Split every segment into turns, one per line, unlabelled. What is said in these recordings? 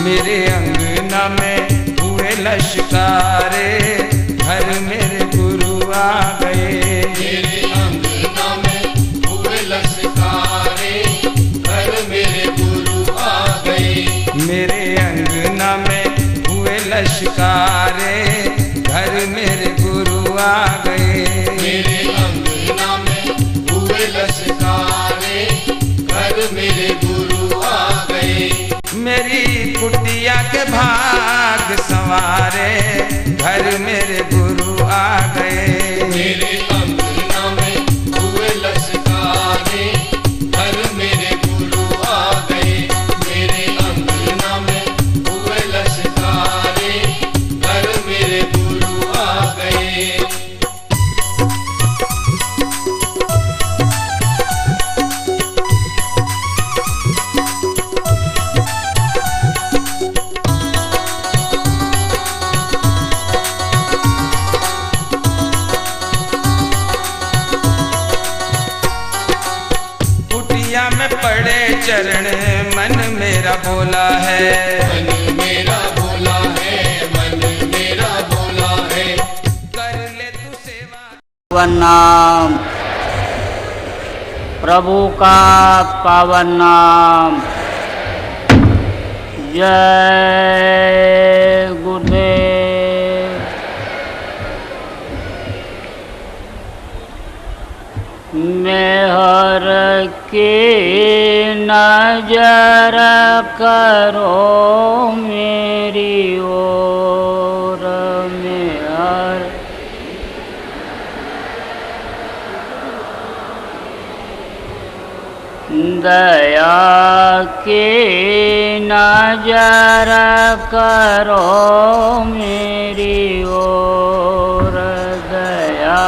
मेरे अंगना में हुए लश्कारे, घर मेरे गुरु आ गए।
मेरे अंगना में हुए लश्कारे, घर मेरे गुरु आ गए।
मेरे अंगना में हुए लश्कारे, घर मेरे गुरु आ गए।
मेरे अंगना में हुए लश्कारे, घर मेरे गुरु आ गए।
मेरी कुटिया के भाग संवारे, घर मेरे गुरु आ गए।
मेरे अंगना में हुए लश्कारे, घर मेरे गुरु आ गए। मेरे अंगना में हुए लश्कारे, घर मेरे गुरु आ गए।
कुटिया में पड़े चरण, मन मेरा बोला है।
मन मेरा बोला है, मन मेरा बोला है।
कर ले तू सेवा।
पावन नाम, प्रभु का पावन नाम। जय गुरुदेव। मेहर की नजर करो मेरी ओर, मेहर दया की नजर करो मेरी ओर, दया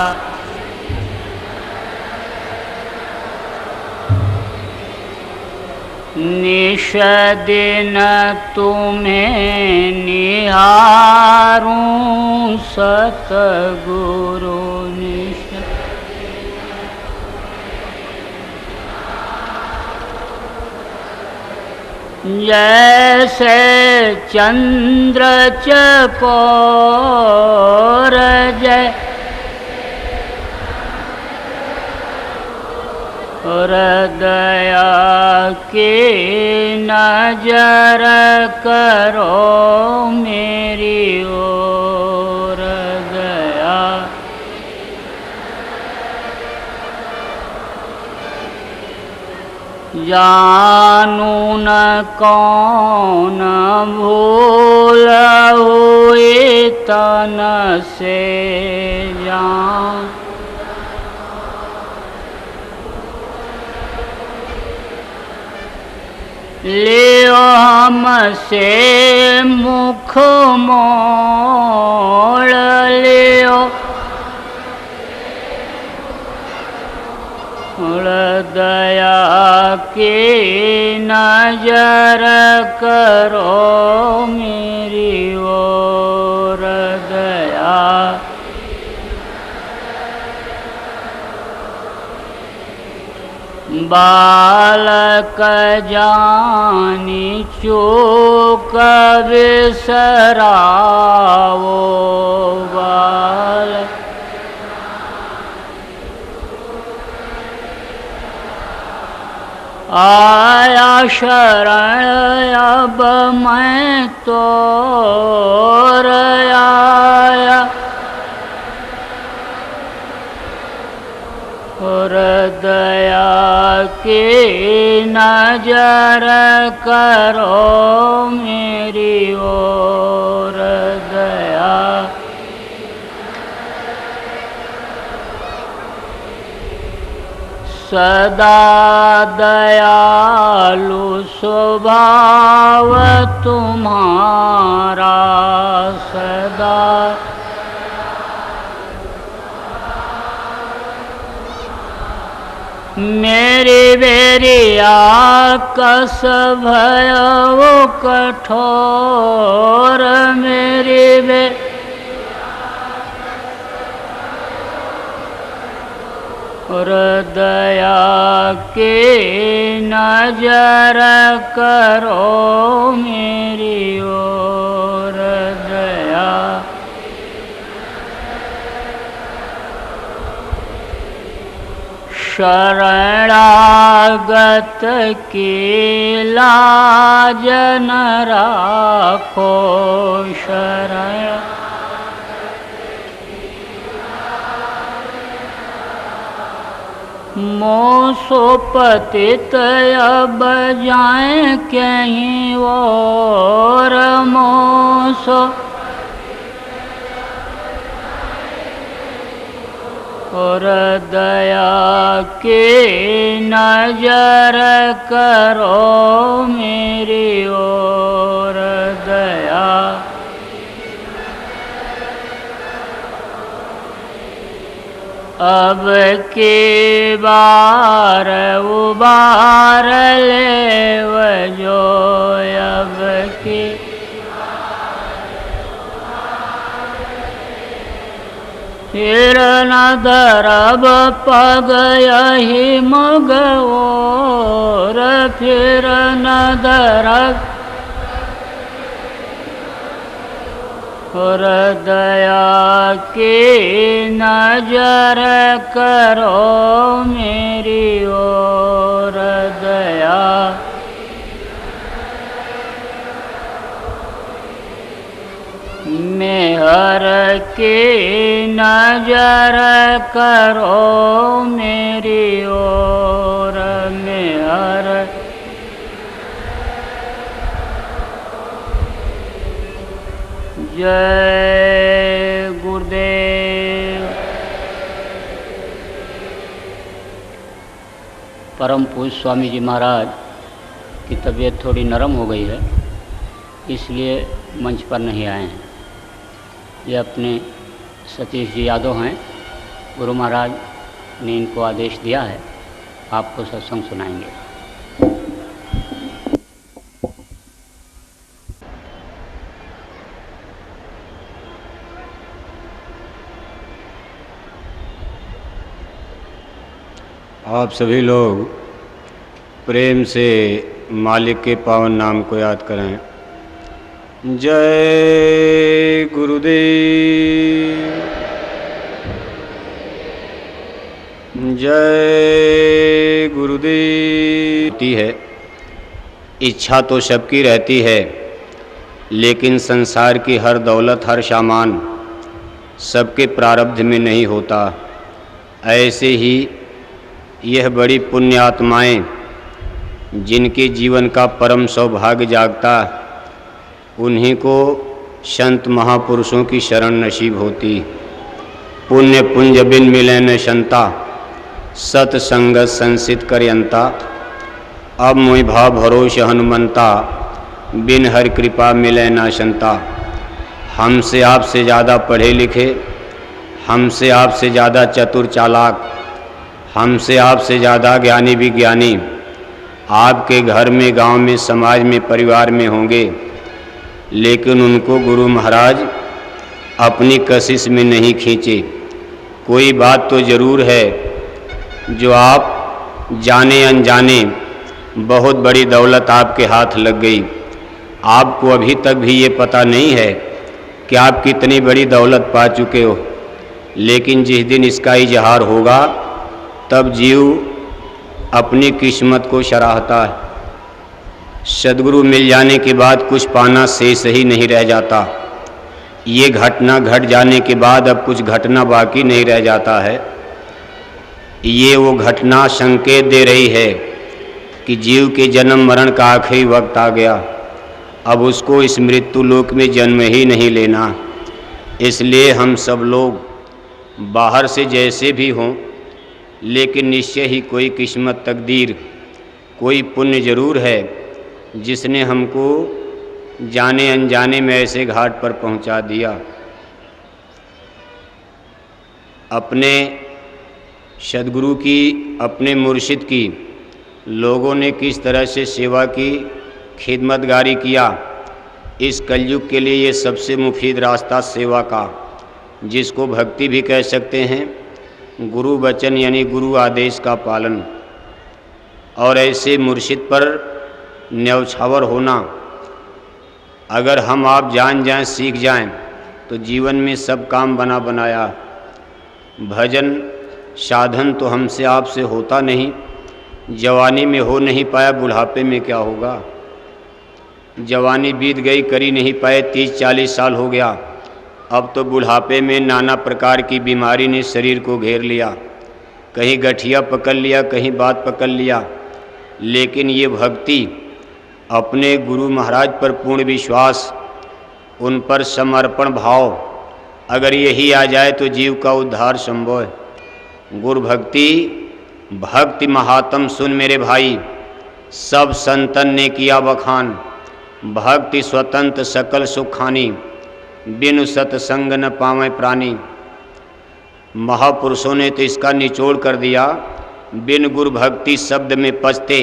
निश दिन तुम्हें निहारूं सतगुरु निश। जैसे चंद्र चकोर जय और दया की नजर करो मेरी ओर, दया जानू न कौन भूल हुई तन से जान। लियो हमसे मुख मोड़ लियो, दया की नजर करो मेरी ओर, दया बालक जानी चूक बिसरावो, बालक आया शरण अब मैं तोर आया, और दया की नजर करो मेरी ओर, दया सदा दयालु स्वभाव तुम्हारा, सदा मेरी बेरिया कस भयो कठोर, मेरी बे और दया की नजर करो मेरी ओर दया। शरणागत की लाज न राखो शरण। मोसो पतित अब जाए कहीं और मोसो और दया की नजर करो मेरी ओर दया। अब की बार उबार ले जो अब की फिर न धरब पग यही मग और फिर न धरब और दया की नजर करो मेरी ओर दया। मेहर की नजर करो मेरी ओर मेहर। जय गुरुदेव। परम पूज्य स्वामी जी महाराज की तबीयत थोड़ी नरम हो गई है, इसलिए मंच पर नहीं आए हैं। ये अपने सतीश जी यादव हैं, गुरु महाराज ने इनको आदेश दिया है, आपको सत्संग सुनाएंगे।
आप सभी लोग प्रेम से मालिक के पावन नाम को याद करें। जय गुरुदेव। जय गुरुदेव। है इच्छा तो सबकी रहती है, लेकिन संसार की हर दौलत हर सामान सबके प्रारब्ध में नहीं होता। ऐसे ही यह बड़ी पुण्य आत्माएं जिनके जीवन का परम सौभाग्य जागता, उन्हीं को संत महापुरुषों की शरण नसीब होती। पुण्य पुंज बिन मिले न शंता, सत्संगत संसित करयंता। अब मोहि भाव भरोस हनुमंता, बिन हर कृपा मिले न शंता। हमसे आपसे ज़्यादा पढ़े लिखे, हमसे आपसे ज़्यादा चतुर चालाक, हमसे आपसे ज़्यादा ज्ञानी विज्ञानी आपके घर में, गांव में, समाज में, परिवार में होंगे, लेकिन उनको गुरु महाराज अपनी कशिश में नहीं खींचे। कोई बात तो ज़रूर है जो आप जाने अनजाने बहुत बड़ी दौलत आपके हाथ लग गई। आपको अभी तक भी ये पता नहीं है कि आप कितनी बड़ी दौलत पा चुके हो, लेकिन जिस दिन इसका इजहार होगा तब जीव अपनी किस्मत को सराहता है। सद्गुरु मिल जाने के बाद कुछ पाना शेष ही नहीं रह जाता। ये घटना घट जाने के बाद अब कुछ घटना बाकी नहीं रह जाता है। ये वो घटना संकेत दे रही है कि जीव के जन्म मरण का आखिरी वक्त आ गया। अब उसको इस मृत्यु लोक में जन्म ही नहीं लेना। इसलिए हम सब लोग बाहर से जैसे भी हों, लेकिन निश्चय ही कोई किस्मत, तकदीर, कोई पुण्य जरूर है जिसने हमको जाने अनजाने में ऐसे घाट पर पहुंचा दिया। अपने सद्गुरु की, अपने मुर्शिद की लोगों ने किस तरह से सेवा की, खिदमतगारी किया। इस कलयुग के लिए ये सबसे मुफीद रास्ता सेवा का, जिसको भक्ति भी कह सकते हैं, गुरु वचन यानी गुरु आदेश का पालन और ऐसे मुर्शिद पर न्यौछावर होना। अगर हम आप जान जाएं, सीख जाएं, तो जीवन में सब काम बना बनाया। भजन साधन तो हमसे आपसे होता नहीं, जवानी में हो नहीं पाया, बुढ़ापे में क्या होगा। जवानी बीत गई, करी नहीं पाए, 30-40 साल हो गया। अब तो बुढ़ापे में नाना प्रकार की बीमारी ने शरीर को घेर लिया, कहीं गठिया पकड़ लिया, कहीं बात पकड़ लिया। लेकिन ये भक्ति, अपने गुरु महाराज पर पूर्ण विश्वास, उन पर समर्पण भाव, अगर यही आ जाए तो जीव का उद्धार संभव है। गुरु भक्ति भक्ति महात्म सुन मेरे भाई, सब संतन ने किया बखान। भक्ति स्वतंत्र सकल सुखानी, बिनु सत्संग न पावे प्राणी। महापुरुषों ने तो इसका निचोड़ कर दिया, बिन गुरु भक्ति शब्द में पचते,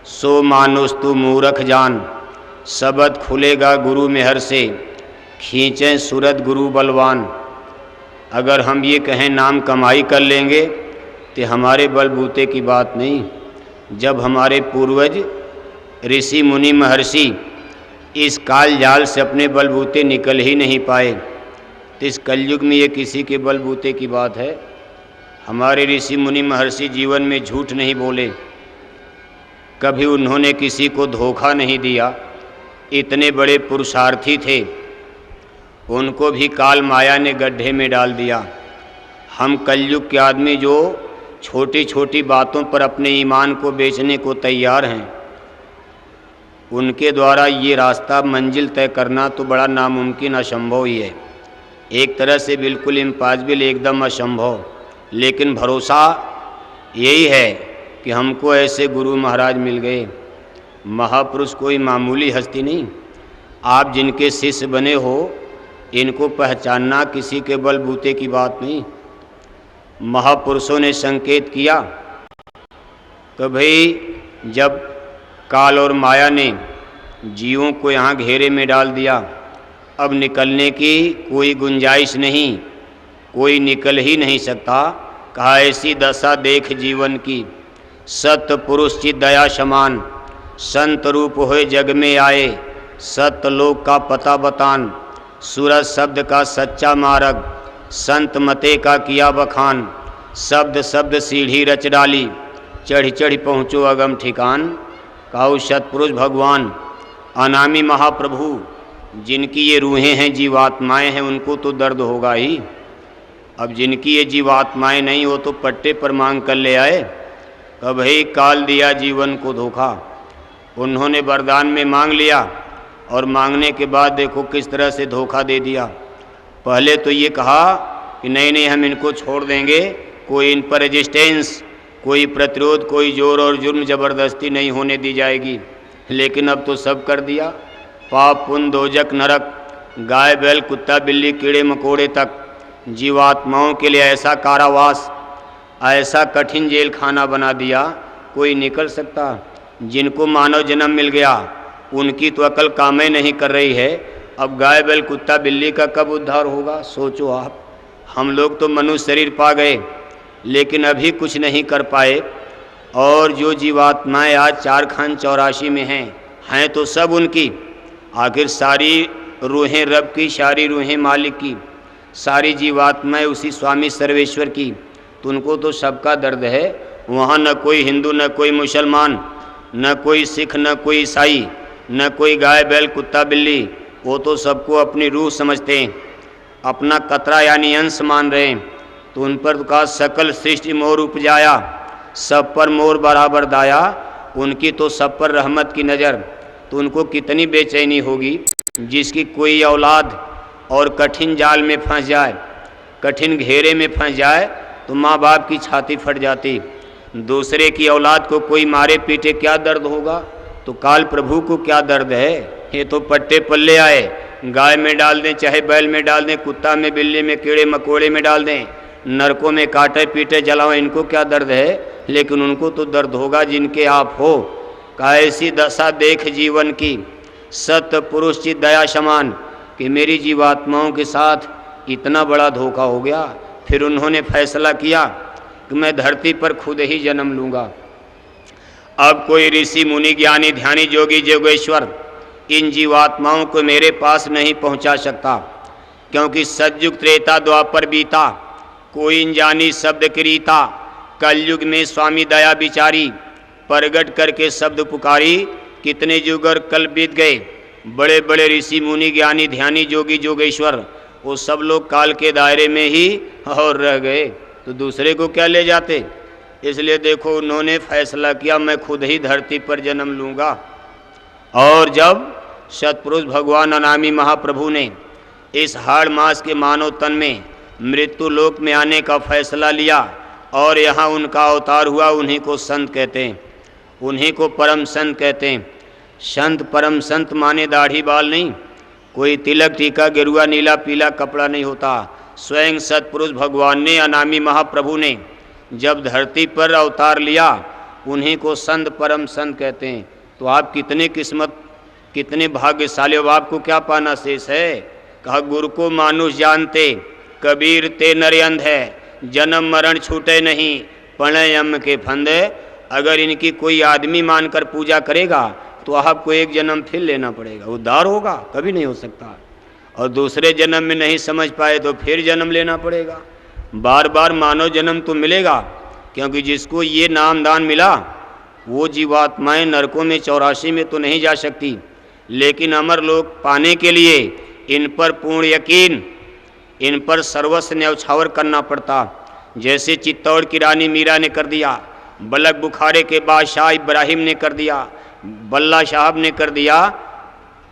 सो मानुस तू मूरख जान। शब्द खुलेगा गुरु मेहर से, खींचें सूरत गुरु बलवान। अगर हम ये कहें नाम कमाई कर लेंगे तो हमारे बलबूते की बात नहीं। जब हमारे पूर्वज ऋषि मुनि महर्षि इस काल जाल से अपने बलबूते निकल ही नहीं पाए, तो इस कलयुग में ये किसी के बलबूते की बात है। हमारे ऋषि मुनि महर्षि जीवन में झूठ नहीं बोले, कभी उन्होंने किसी को धोखा नहीं दिया। इतने बड़े पुरुषार्थी थे, उनको भी काल माया ने गड्ढे में डाल दिया। हम कलयुग के आदमी जो छोटी छोटी बातों पर अपने ईमान को बेचने को तैयार हैं, उनके द्वारा ये रास्ता मंजिल तय करना तो बड़ा नामुमकिन, असंभव ही है। एक तरह से बिल्कुल इम्पॉसिबल, एकदम असंभव। लेकिन भरोसा यही है कि हमको ऐसे गुरु महाराज मिल गए। महापुरुष कोई मामूली हस्ती नहीं। आप जिनके शिष्य बने हो, इनको पहचानना किसी के बलबूते की बात नहीं। महापुरुषों ने संकेत किया तो भाई, जब काल और माया ने जीवों को यहाँ घेरे में डाल दिया, अब निकलने की कोई गुंजाइश नहीं, कोई निकल ही नहीं सकता। कहा ऐसी दशा देख जीवन की, सत्य पुरुष चित दया समान। संत रूप होए जग में आए, सत्य लोक का पता बतान। सूरज शब्द का सच्चा मार्ग, संत मते का किया बखान। शब्द शब्द सीढ़ी रच डाली, चढ़ चढ़ पहुँचो अगम ठिकान। काऊ सतपुरुष भगवान, अनामी महाप्रभु, जिनकी ये रूहें हैं, जीवात्माएं हैं, उनको तो दर्द होगा ही। अब जिनकी ये जीवात्माएं नहीं हो तो पट्टे पर मांग कर ले आए। कभी काल दिया जीवन को धोखा। उन्होंने वरदान में मांग लिया और मांगने के बाद देखो किस तरह से धोखा दे दिया। पहले तो ये कहा कि नहीं नहीं हम इनको छोड़ देंगे, कोई इन पर रेजिस्टेंस, कोई प्रतिरोध, कोई जोर और जुर्म ज़बरदस्ती नहीं होने दी जाएगी। लेकिन अब तो सब कर दिया। पाप पुण्य दोजक नरक, गाय बैल कुत्ता बिल्ली कीड़े मकोड़े तक, जीवात्माओं के लिए ऐसा कारावास, ऐसा कठिन जेल खाना बना दिया, कोई निकल सकता। जिनको मानव जन्म मिल गया उनकी तो अकल काम ही नहीं कर रही है। अब गाय बैल कुत्ता बिल्ली का कब उद्धार होगा, सोचो आप। हम लोग तो मनुष्य शरीर पा गए, लेकिन अभी कुछ नहीं कर पाए। और जो जीवात्माएं आज 4 खान 84 में हैं तो सब उनकी। आखिर सारी रूहें रब की, सारी रूहें मालिक की, सारी जीवात्माएं उसी स्वामी सर्वेश्वर की। तो उनको तो सबका दर्द है। वहाँ न कोई हिंदू, न कोई मुसलमान, न कोई सिख, न कोई ईसाई, न कोई गाय बैल कुत्ता बिल्ली। वो तो सबको अपनी रूह समझते हैं, अपना कतरा यानी अंश मान रहे हैं। तो उन पर का सकल सृष्टि मोर उपजाया, सब पर मोर बराबर दाया। उनकी तो सब पर रहमत की नज़र। तो उनको कितनी बेचैनी होगी जिसकी कोई औलाद और कठिन जाल में फंस जाए, कठिन घेरे में फंस जाए तो माँ बाप की छाती फट जाती। दूसरे की औलाद को कोई मारे पीटे क्या दर्द होगा, तो काल प्रभु को क्या दर्द है। ये तो पट्टे पल्ले आए, गाय में डाल दें, चाहे बैल में डाल दें, कुत्ता में, बिल्ली में, कीड़े मकोड़े में डाल दें, नरकों में काटे पीटे जलाओ, इनको क्या दर्द है। लेकिन उनको तो दर्द होगा जिनके आप हो। कहा ऐसी दशा देख जीवन की, सत्य पुरुष चित दया समान, कि मेरी जीवात्माओं के साथ इतना बड़ा धोखा हो गया। फिर उन्होंने फैसला किया कि मैं धरती पर खुद ही जन्म लूँगा। अब कोई ऋषि मुनि ज्ञानी ध्यानी जोगी जोगेश्वर इन जीवात्माओं को मेरे पास नहीं पहुंचा सकता, क्योंकि सतयुग त्रेता द्वापर बीता, कोई अनजानी शब्द क्रीता। कलयुग में स्वामी दया बिचारी, प्रगट करके शब्द पुकारी। कितने युग और कल बीत गए, बड़े बड़े ऋषि मुनि ज्ञानी ध्यानी जोगी जोगेश्वर वो सब लोग काल के दायरे में ही और रह गए, तो दूसरे को क्या ले जाते। इसलिए देखो उन्होंने फैसला किया मैं खुद ही धरती पर जन्म लूँगा। और जब सतपुरुष भगवान अनामी महाप्रभु ने इस हाड़ मास के मानव तन में मृत्यु लोक में आने का फैसला लिया और यहाँ उनका अवतार हुआ, उन्हीं को संत कहते हैं, उन्हीं को परम संत कहते हैं। संत परम संत माने दाढ़ी बाल नहीं, कोई तिलक टीका गेरुआ नीला पीला कपड़ा नहीं होता। स्वयं सतपुरुष भगवान ने अनामी महाप्रभु ने जब धरती पर अवतार लिया, उन्हीं को संत परम संत कहते हैं। तो आप कितने किस्मत कितने भाग्यशाली हो, आपको क्या पाना शेष है। कहा गुरु को मानुष जानते, कबीर ते नर अंध है, जन्म मरण छूटे नहीं, पणे यम के फंदे। अगर इनकी कोई आदमी मानकर पूजा करेगा तो आपको एक जन्म फिर लेना पड़ेगा, उद्धार होगा कभी नहीं हो सकता। और दूसरे जन्म में नहीं समझ पाए तो फिर जन्म लेना पड़ेगा। बार बार मानव जन्म तो मिलेगा, क्योंकि जिसको ये नाम दान मिला वो जीवात्माएं नरकों में 84 में तो नहीं जा सकती, लेकिन अमर लोक पाने के लिए इन पर पूर्ण यकीन, इन पर सर्वस्व न्यौछावर करना पड़ता। जैसे चित्तौड़ की रानी मीरा ने कर दिया, बलक बुखारे के बादशाह इब्राहिम ने कर दिया, बल्ला साहब ने कर दिया।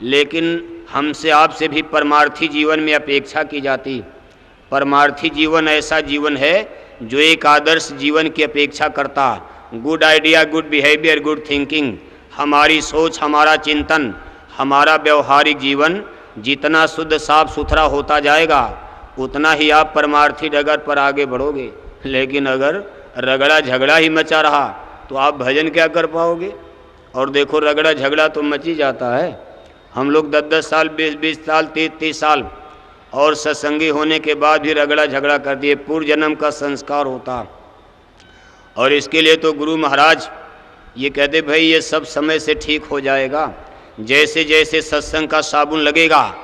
लेकिन हमसे आपसे भी परमार्थी जीवन में अपेक्षा की जाती। परमार्थी जीवन ऐसा जीवन है जो एक आदर्श जीवन की अपेक्षा करता। Good idea, good behaviour, good thinking, हमारी सोच, हमारा चिंतन, हमारा व्यवहारिक जीवन जितना शुद्ध साफ सुथरा होता जाएगा उतना ही आप परमार्थी डगर पर आगे बढ़ोगे। लेकिन अगर रगड़ा झगड़ा ही मचा रहा तो आप भजन क्या कर पाओगे। और देखो रगड़ा झगड़ा तो मच ही जाता है। हम लोग 10-10 साल 20-20 साल 30-30 साल और सत्संगी होने के बाद भी रगड़ा झगड़ा कर दिए, पूर्व जन्म का संस्कार होता। और इसके लिए तो गुरु महाराज ये कहते भाई ये सब समय से ठीक हो जाएगा। जैसे जैसे सत्संग का साबुन लगेगा,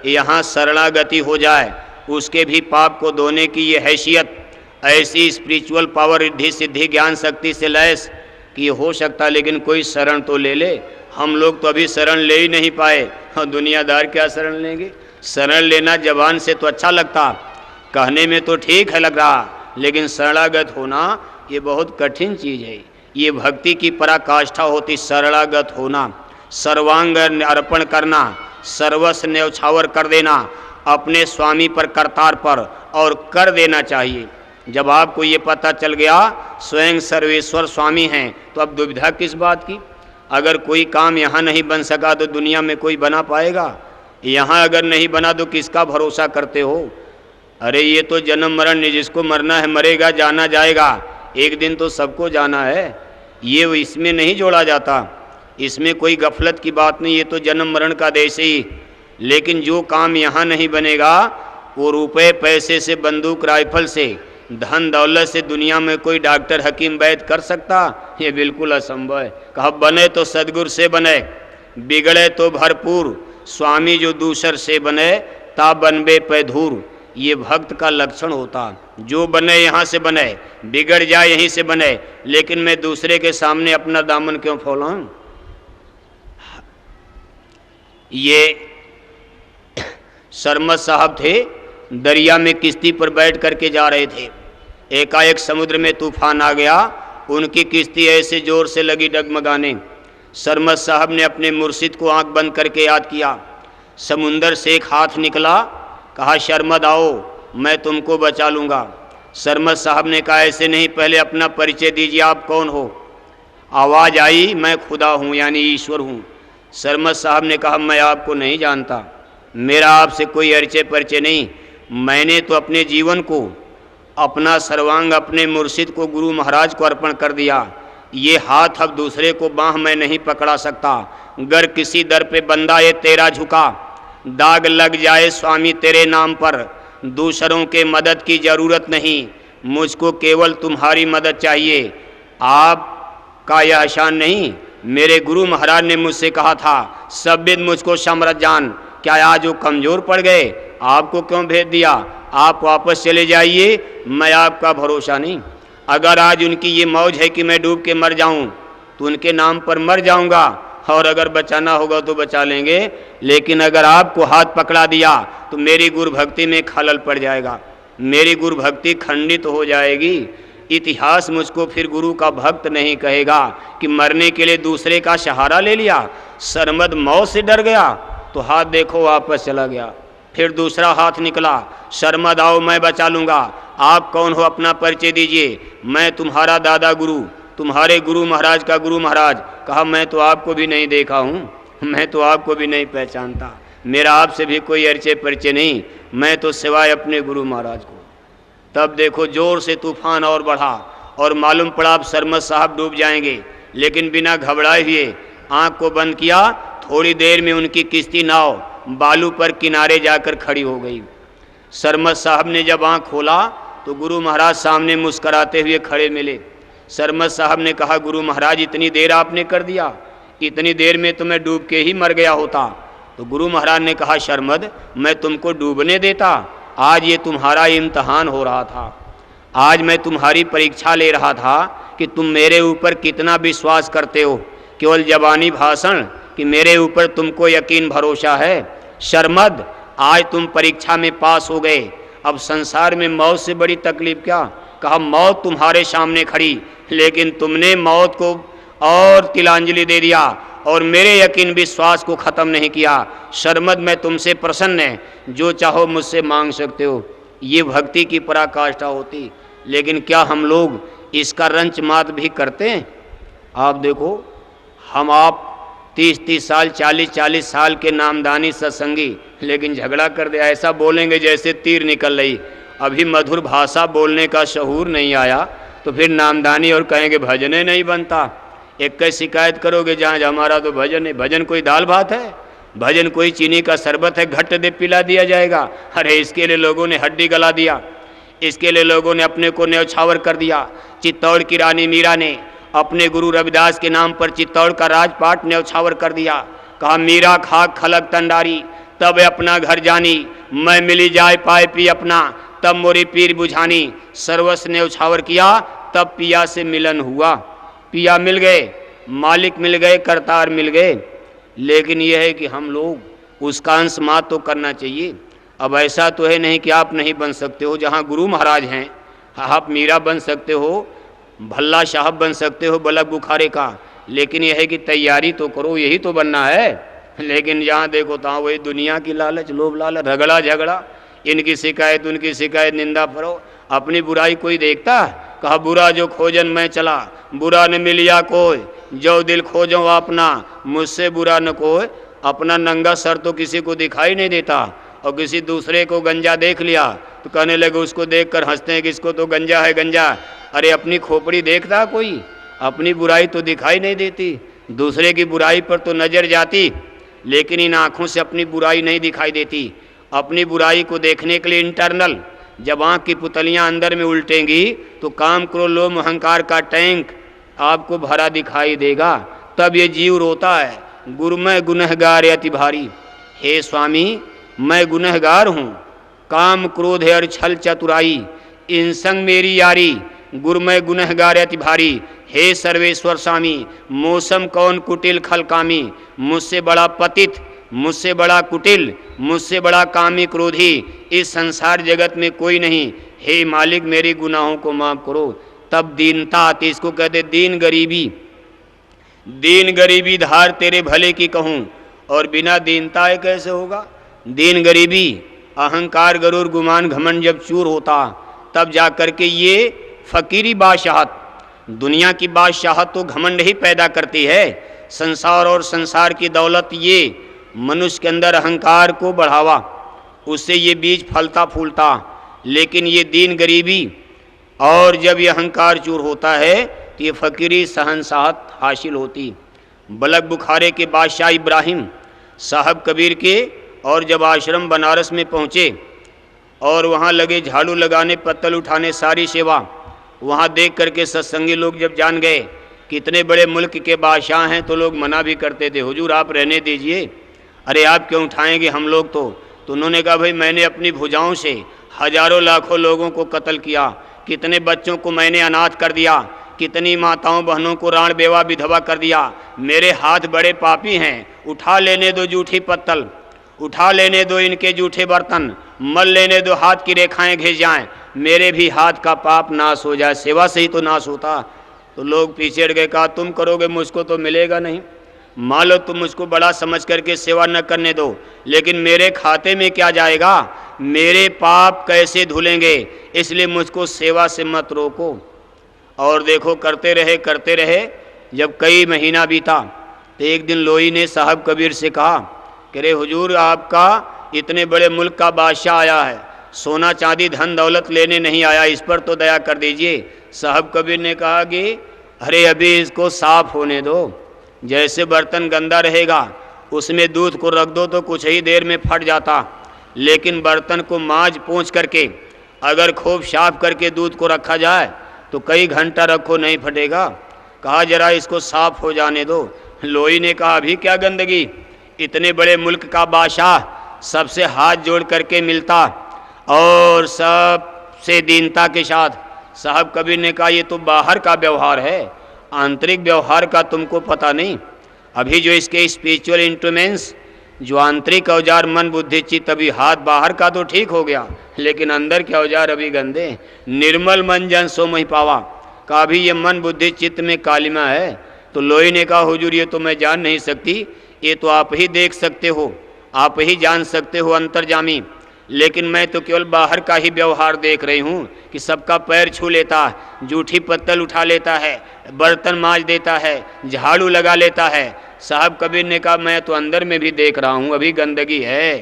यहाँ शरणागति हो जाए, उसके भी पाप को धोने की ये हैसियत, ऐसी स्पिरिचुअल पावर रिद्धि सिद्धि ज्ञान शक्ति से लैस कि हो सकता। लेकिन कोई शरण तो ले ले। हम लोग तो अभी शरण ले ही नहीं पाए, और दुनियादार क्या शरण लेंगे। शरण लेना जबान से तो अच्छा लगता, कहने में तो ठीक है लग रहा, लेकिन शरणागत होना ये बहुत कठिन चीज़ है। ये भक्ति की पराकाष्ठा होती, शरणागत होना, सर्वांग अर्पण करना, सर्वस्व न्यौछावर कर देना अपने स्वामी पर, करतार पर, और कर देना चाहिए। जब आपको ये पता चल गया स्वयं सर्वेश्वर स्वामी हैं, तो अब दुविधा किस बात की। अगर कोई काम यहाँ नहीं बन सका तो दुनिया में कोई बना पाएगा। यहाँ अगर नहीं बना तो किसका भरोसा करते हो। अरे ये तो जन्म मरण नहीं, जिसको मरना है मरेगा, जाना जाएगा, एक दिन तो सबको जाना है। ये इसमें नहीं जोड़ा जाता, इसमें कोई गफलत की बात नहीं, ये तो जन्म मरण का देश ही। लेकिन जो काम यहाँ नहीं बनेगा वो रुपए पैसे से, बंदूक राइफल से, धन दौलत से दुनिया में कोई डॉक्टर हकीम वैद्य कर सकता? ये बिल्कुल असंभव है। कहा बने तो सदगुरु से बने, बिगड़े तो भरपूर, स्वामी जो दूसर से बने ता बनबे पैधूर। ये भक्त का लक्षण होता, जो बने यहाँ से बने, बिगड़ जाए यहीं से बने, लेकिन मैं दूसरे के सामने अपना दामन क्यों फैलाऊं। ये सरमत साहब थे, दरिया में किश्ती पर बैठ करके जा रहे थे। एकाएक समुद्र में तूफान आ गया, उनकी किश्ती ऐसे जोर से लगी डगमगाने। सरमत साहब ने अपने मुर्शिद को आंख बंद करके याद किया। समुंदर से एक हाथ निकला, कहा शर्मद आओ, मैं तुमको बचा लूँगा। सरमत साहब ने कहा ऐसे नहीं, पहले अपना परिचय दीजिए, आप कौन हो। आवाज़ आई मैं खुदा हूँ, यानी ईश्वर हूँ। सरमत साहब ने कहा मैं आपको नहीं जानता, मेरा आपसे कोई परिचय परिचय नहीं। मैंने तो अपने जीवन को, अपना सर्वांग अपने मुर्शिद को, गुरु महाराज को अर्पण कर दिया। ये हाथ अब दूसरे को बाँह में नहीं पकड़ा सकता। गर किसी दर पे बंदा ये तेरा झुका, दाग लग जाए स्वामी तेरे नाम पर। दूसरों के मदद की ज़रूरत नहीं, मुझको केवल तुम्हारी मदद चाहिए। आपका यह एहसान नहीं, मेरे गुरु महाराज ने मुझसे कहा था सब विद मुझको समर्थ जान। क्या आज वो कमज़ोर पड़ गए? आपको क्यों भेज दिया? आप वापस चले जाइए, मैं आपका भरोसा नहीं। अगर आज उनकी ये मौज है कि मैं डूब के मर जाऊं तो उनके नाम पर मर जाऊंगा, और अगर बचाना होगा तो बचा लेंगे, लेकिन अगर आपको हाथ पकड़ा दिया तो मेरी गुरु भक्ति में खलल पड़ जाएगा, मेरी गुरु भक्ति खंडित हो जाएगी। इतिहास मुझको फिर गुरु का भक्त नहीं कहेगा कि मरने के लिए दूसरे का सहारा ले लिया। सरमद मौत से डर गया तो हाथ देखो वापस चला गया, फिर दूसरा हाथ निकला, सरमद आओ मैं बचा लूँगा। आप कौन हो, अपना परिचय दीजिए। मैं तुम्हारा दादा गुरु, तुम्हारे गुरु महाराज का गुरु महाराज। कहा मैं तो आपको भी नहीं देखा हूँ, मैं तो आपको भी नहीं पहचानता, मेरा आपसे भी कोई परिचय परिचय नहीं, मैं तो सिवाय अपने गुरु महाराज को। तब देखो जोर से तूफान और बढ़ा और मालूम पड़ा अब सरमद साहब डूब जाएंगे, लेकिन बिना घबराए हुए आँख को बंद किया। थोड़ी देर में उनकी किश्ती नाव बालू पर किनारे जाकर खड़ी हो गई। सरमद साहब ने जब आँख खोला तो गुरु महाराज सामने मुस्कराते हुए खड़े मिले। सरमद साहब ने कहा गुरु महाराज इतनी देर आपने कर दिया, इतनी देर में तो मैं डूब के ही मर गया होता। तो गुरु महाराज ने कहा शर्मद मैं तुमको डूबने देता? आज ये तुम्हारा इम्तहान हो रहा था, आज मैं तुम्हारी परीक्षा ले रहा था कि तुम मेरे ऊपर कितना विश्वास करते हो। केवल जबानी भाषण कि मेरे ऊपर तुमको यकीन भरोसा है। शर्मद आज तुम परीक्षा में पास हो गए, अब संसार में मौत से बड़ी तकलीफ क्या? कहा मौत तुम्हारे सामने खड़ी, लेकिन तुमने मौत को और तिलांजलि दे दिया और मेरे यकीन विश्वास को ख़त्म नहीं किया। शर्मद मैं तुमसे प्रसन्न है, जो चाहो मुझसे मांग सकते हो। ये भक्ति की पराकाष्ठा होती, लेकिन क्या हम लोग इसका रंच मात भी करते हैं? आप देखो हम आप 30-30 साल 40-40 साल के नामदानी सत्संगी, लेकिन झगड़ा कर दे ऐसा बोलेंगे जैसे तीर निकल रही। अभी मधुर भाषा बोलने का शहूर नहीं आया तो फिर नामदानी और कहेंगे भजन नहीं बनता। एक कई शिकायत करोगे जहाँ हमारा तो भजन है। भजन कोई दाल भात है? भजन कोई चीनी का शरबत है घट दे पिला दिया जाएगा? अरे इसके लिए लोगों ने हड्डी गला दिया, इसके लिए लोगों ने अपने को न्यौछावर कर दिया। चित्तौड़ की रानी मीरा ने अपने गुरु रविदास के नाम पर चित्तौड़ का राजपाट न्यौछावर कर दिया। कहा मीरा खाक खलक तंडारी तब अपना घर जानी, मैं मिली जाए पाए पी अपना तब मोरी पीर बुझानी। सर्वस्व न्यौछावर किया तब पिया से मिलन हुआ। पिया मिल गए, मालिक मिल गए, करतार मिल गए, लेकिन यह है कि हम लोग उसका अंश मात तो करना चाहिए। अब ऐसा तो है नहीं कि आप नहीं बन सकते हो, जहाँ गुरु महाराज हैं आप मीरा बन सकते हो, भल्ला साहब बन सकते हो बलक बुखारे का, लेकिन यह है कि तैयारी तो करो, यही तो बनना है। लेकिन जहाँ देखो तहाँ वही दुनिया की लालच, लोभ लालच, रगड़ा झगड़ा, इनकी शिकायत उनकी शिकायत, निंदा फरो। अपनी बुराई कोई देखता? कहा बुरा जो खोजन मैं चला, बुरा न मिलिया कोई, जो दिल खोजो अपना, मुझसे बुरा न कोई। अपना नंगा सर तो किसी को दिखाई नहीं देता, और किसी दूसरे को गंजा देख लिया तो कहने लगे, उसको देखकर हंसते हैं कि इसको तो गंजा है गंजा। अरे अपनी खोपड़ी देखता कोई? अपनी बुराई तो दिखाई नहीं देती, दूसरे की बुराई पर तो नज़र जाती, लेकिन इन आँखों से अपनी बुराई नहीं दिखाई देती। अपनी बुराई को देखने के लिए इंटरनल, जब आँख की पुतलियाँ अंदर में उल्टेंगी तो काम क्रोध लोभ अहंकार का टैंक आपको भरा दिखाई देगा। तब ये जीव रोता है, गुरु मैं गुनहगार अति भारी। हे स्वामी मैं गुनहगार हूँ, काम क्रोध है और छल चतुराई, इन संग मेरी यारी, गुरु मैं गुनहगार अति भारी। हे सर्वेश्वर स्वामी मौसम कौन कुटिल खल कामी, मुझसे बड़ा पतित, मुझसे बड़ा कुटिल, मुझसे बड़ा कामी क्रोधी इस संसार जगत में कोई नहीं। हे मालिक मेरे गुनाहों को माफ़ करो। तब दीनता आती, इसको कहते दीन गरीबी। दीन गरीबी धार तेरे भले की कहूँ, और बिना दीनता कैसे होगा? दीन गरीबी, अहंकार गरूर गुमान घमंड जब चूर होता, तब जा कर के ये फकीरी बादशाहत, दुनिया की बादशाहत तो घमंड ही पैदा करती है। संसार और संसार की दौलत ये मनुष्य के अंदर अहंकार को बढ़ावा, उससे ये बीज फलता फूलता। लेकिन ये दीन गरीबी और जब ये अहंकार चूर होता है तो ये फ़कीरी सहनसाहत हासिल होती। बलक बुखारे के बादशाह इब्राहिम साहब कबीर के और जब आश्रम बनारस में पहुँचे और वहाँ लगे झाड़ू लगाने, पत्तल उठाने, सारी सेवा। वहाँ देख करके सत्संगी लोग जब जान गए कितने बड़े मुल्क के बादशाह हैं, तो लोग मना भी करते थे, हुजूर आप रहने दीजिए, अरे आप क्यों उठाएंगे हम लोग तो उन्होंने कहा भाई मैंने अपनी भुजाओं से हजारों लाखों लोगों को कत्ल किया, कितने बच्चों को मैंने अनाथ कर दिया, कितनी माताओं बहनों को राण बेवा विधवा कर दिया, मेरे हाथ बड़े पापी हैं, उठा लेने दो जूठी पत्तल, उठा लेने दो इनके जूठे बर्तन, मल लेने दो हाथ की रेखाएं घिस जाएं, मेरे भी हाथ का पाप नाश हो जाए, सेवा से ही तो नाश होता। तो लोग पीछे हट गए, कहा तुम करोगे मुझको तो मिलेगा नहीं, मान लो तुम मुझको बड़ा समझ करके सेवा न करने दो, लेकिन मेरे खाते में क्या जाएगा, मेरे पाप कैसे धुलेंगे, इसलिए मुझको सेवा से मत रोको। और देखो करते रहे, जब कई महीना बीता तो एक दिन लोई ने साहब कबीर से कहा कि रे हुजूर आपका इतने बड़े मुल्क का बादशाह आया है, सोना चांदी धन दौलत लेने नहीं आया, इस पर तो दया कर दीजिए। साहब कबीर ने कहा कि अरे अभी इसको साफ होने दो, जैसे बर्तन गंदा रहेगा उसमें दूध को रख दो तो कुछ ही देर में फट जाता, लेकिन बर्तन को मांज पोंछ करके अगर खूब साफ करके दूध को रखा जाए तो कई घंटा रखो नहीं फटेगा। कहा जरा इसको साफ हो जाने दो। लोई ने कहा अभी क्या गंदगी, इतने बड़े मुल्क का बादशाह सबसे हाथ जोड़ करके मिलता और सबसे दीनता के साथ। साहब कबीर ने कहा ये तो बाहर का व्यवहार है, आंतरिक व्यवहार का तुमको पता नहीं। अभी जो इसके स्पिरिचुअल इंस्ट्रूमेंट्स, जो आंतरिक औजार मन बुद्धि चित्त, अभी हाथ बाहर का तो ठीक हो गया, लेकिन अंदर के औजार अभी गंदे। निर्मल मन जन सो मही पावा, कहा अभी ये मन बुद्धि चित्त में कालिमा है। तो लोई ने कहा हुजूर ये तो मैं जान नहीं सकती, ये तो आप ही देख सकते हो, आप ही जान सकते हो अंतर्जामी, लेकिन मैं तो केवल बाहर का ही व्यवहार देख रही हूँ कि सबका पैर छू लेता है, जूठी पत्तल उठा लेता है, बर्तन मांज देता है, झाड़ू लगा लेता है। साहब कबीर ने कहा मैं तो अंदर में भी देख रहा हूँ, अभी गंदगी है।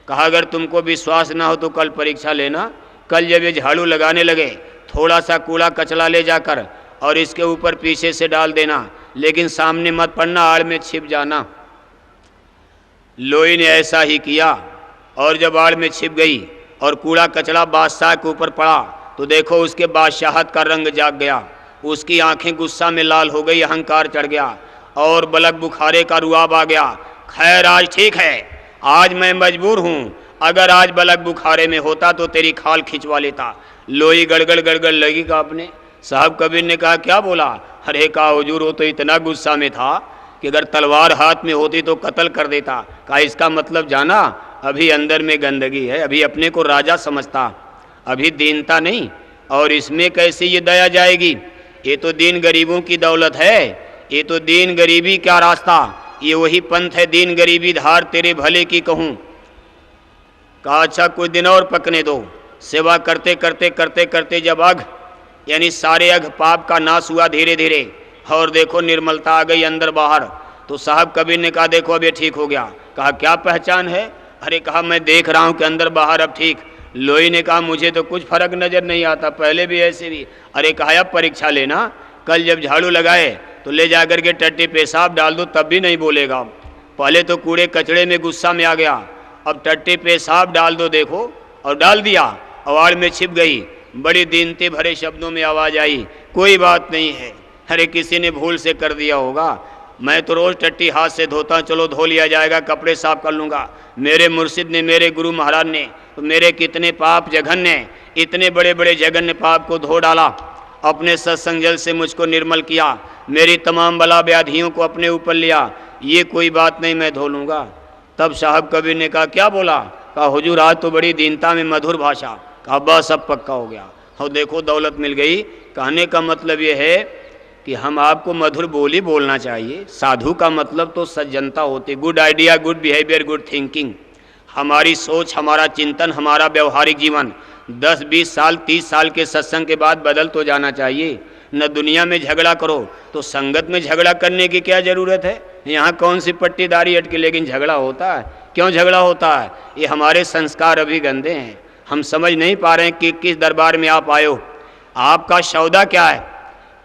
कहा अगर तुमको विश्वास ना हो तो कल परीक्षा लेना, कल जब ये झाड़ू लगाने लगे थोड़ा सा कूड़ा कचरा ले जाकर और इसके ऊपर पीछे से डाल देना, लेकिन सामने मत पड़ना, आड़ में छिप जाना। लोई ने ऐसा ही किया और जब आड़ में छिप गई और कूड़ा कचरा बादशाह के ऊपर पड़ा तो देखो उसके बादशाहत का रंग जाग गया, उसकी आंखें गुस्सा में लाल हो गई, अहंकार चढ़ गया और बलक बुखारे का रुआब आ गया। खैर आज ठीक है, आज मैं मजबूर हूँ, अगर आज बलक बुखारे में होता तो तेरी खाल खिंचवा लेता। लोई गड़गड़ लगी का अपने। साहब कबीर ने कहा क्या बोला, अरे कहा हुजूर वो तो इतना गुस्सा में था कि अगर तलवार हाथ में होती तो कत्ल कर देता। कहा इसका मतलब जाना, अभी अंदर में गंदगी है, अभी अपने को राजा समझता, अभी दीनता नहीं। और इसमें कैसे ये दया जाएगी, ये तो दीन गरीबों की दौलत है, ये तो दीन गरीबी क्या रास्ता, ये वही पंथ है दीन गरीबी धार तेरे भले की कहूँ। कहा अच्छा कुछ दिन और पकने दो। सेवा करते करते जब अघ यानी सारे अघ पाप का नाश हुआ धीरे धीरे और देखो निर्मलता आ गई अंदर बाहर, तो साहब कबीर ने कहा देखो अब ये ठीक हो गया। कहा क्या पहचान है, अरे कहा मैं देख रहा हूँ कि अंदर बाहर अब ठीक। लोई ने कहा मुझे तो कुछ फर्क नज़र नहीं आता, पहले भी ऐसे भी। अरे कहा अब परीक्षा लेना, कल जब झाड़ू लगाए तो ले जाकर के टट्टी पेशाब डाल दो तब भी नहीं बोलेगा। पहले तो कूड़े कचड़े में गुस्सा में आ गया, अब टट्टी पेशाब डाल दो देखो, और डाल दिया, अवाड़ में छिप गई। बड़ी दीनते भरे शब्दों में आवाज़ आई कोई बात नहीं है, अरे किसी ने भूल से कर दिया होगा, मैं तो रोज़ टट्टी हाथ से धोता, चलो धो लिया जाएगा, कपड़े साफ कर लूँगा। मेरे मुर्शिद ने, मेरे गुरु महाराज ने तो मेरे कितने पाप जघन्य, इतने बड़े बड़े जघन्य पाप को धो डाला, अपने सत्संग जल से मुझको निर्मल किया, मेरी तमाम बला व्याधियों को अपने ऊपर लिया, ये कोई बात नहीं मैं धो लूँगा। तब साहब कबीर ने कहा क्या बोला, कहा हुजूर आज तो बड़ी दीनता में मधुर भाषा। कहा बस अब पक्का हो गया, और देखो दौलत मिल गई। कहने का मतलब ये है कि हम आपको मधुर बोली बोलना चाहिए। साधु का मतलब तो सज्जनता होती, good idea, good behaviour, good thinking. हमारी सोच, हमारा चिंतन, हमारा व्यवहारिक जीवन 10, 20 साल, 30 साल के सत्संग के बाद बदल तो जाना चाहिए। न दुनिया में झगड़ा करो तो संगत में झगड़ा करने की क्या ज़रूरत है। यहाँ कौन सी पट्टीदारी अटके, लेकिन झगड़ा होता है। क्यों झगड़ा होता है, ये हमारे संस्कार अभी गंदे हैं। हम समझ नहीं पा रहे हैं कि किस दरबार में आप आए हो, आपका सौदा क्या है,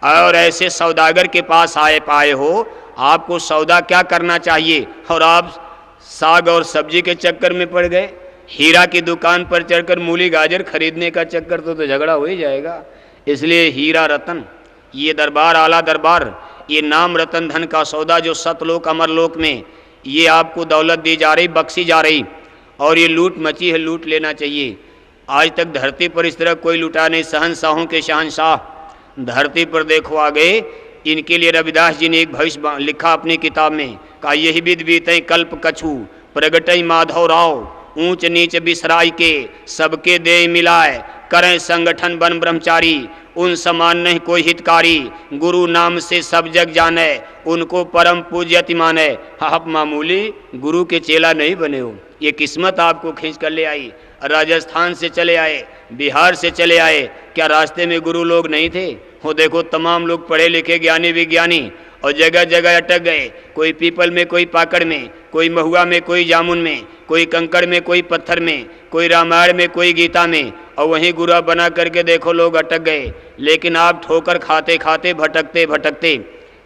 और ऐसे सौदागर के पास आए हो, आपको सौदा क्या करना चाहिए, और आप साग और सब्जी के चक्कर में पड़ गए। हीरा की दुकान पर चढ़कर मूली गाजर खरीदने का चक्कर तो झगड़ा हो ही जाएगा। इसलिए हीरा रतन, ये दरबार आला दरबार, ये नाम रतन धन का सौदा जो सतलोक अमरलोक में ये आपको दौलत दी जा रही, बख्शी जा रही, और ये लूट मची है, लूट लेना चाहिए। आज तक धरती पर इस तरह कोई लुटा नहीं, शहनशाहों के शहनशाह धरती पर देखो आ गए। इनके लिए रविदास जी ने एक भविष्य लिखा अपनी किताब में, कहा यही विद बीतई कल्प कछु प्रगटई माधव राव, ऊंच नीच बिसराई के सबके दे मिलाए, करें संगठन बन ब्रह्मचारी, उन समान नहीं कोई हितकारी, गुरु नाम से सब जग जाने, उनको परम पूज्यति माने। आप मामूली गुरु के चेला नहीं बने हो, ये किस्मत आपको खींच कर ले आई। राजस्थान से चले आए, बिहार से चले आए, क्या रास्ते में गुरु लोग नहीं थे? वो देखो तमाम लोग पढ़े लिखे ज्ञानी विज्ञानी, और जगह जगह अटक गए, कोई पीपल में, कोई पाकड़ में, कोई महुआ में, कोई जामुन में, कोई कंकड़ में, कोई पत्थर में, कोई रामायण में, कोई गीता में, और वहीं गुरु बना करके देखो लोग अटक गए। लेकिन आप ठोकर खाते खाते भटकते भटकते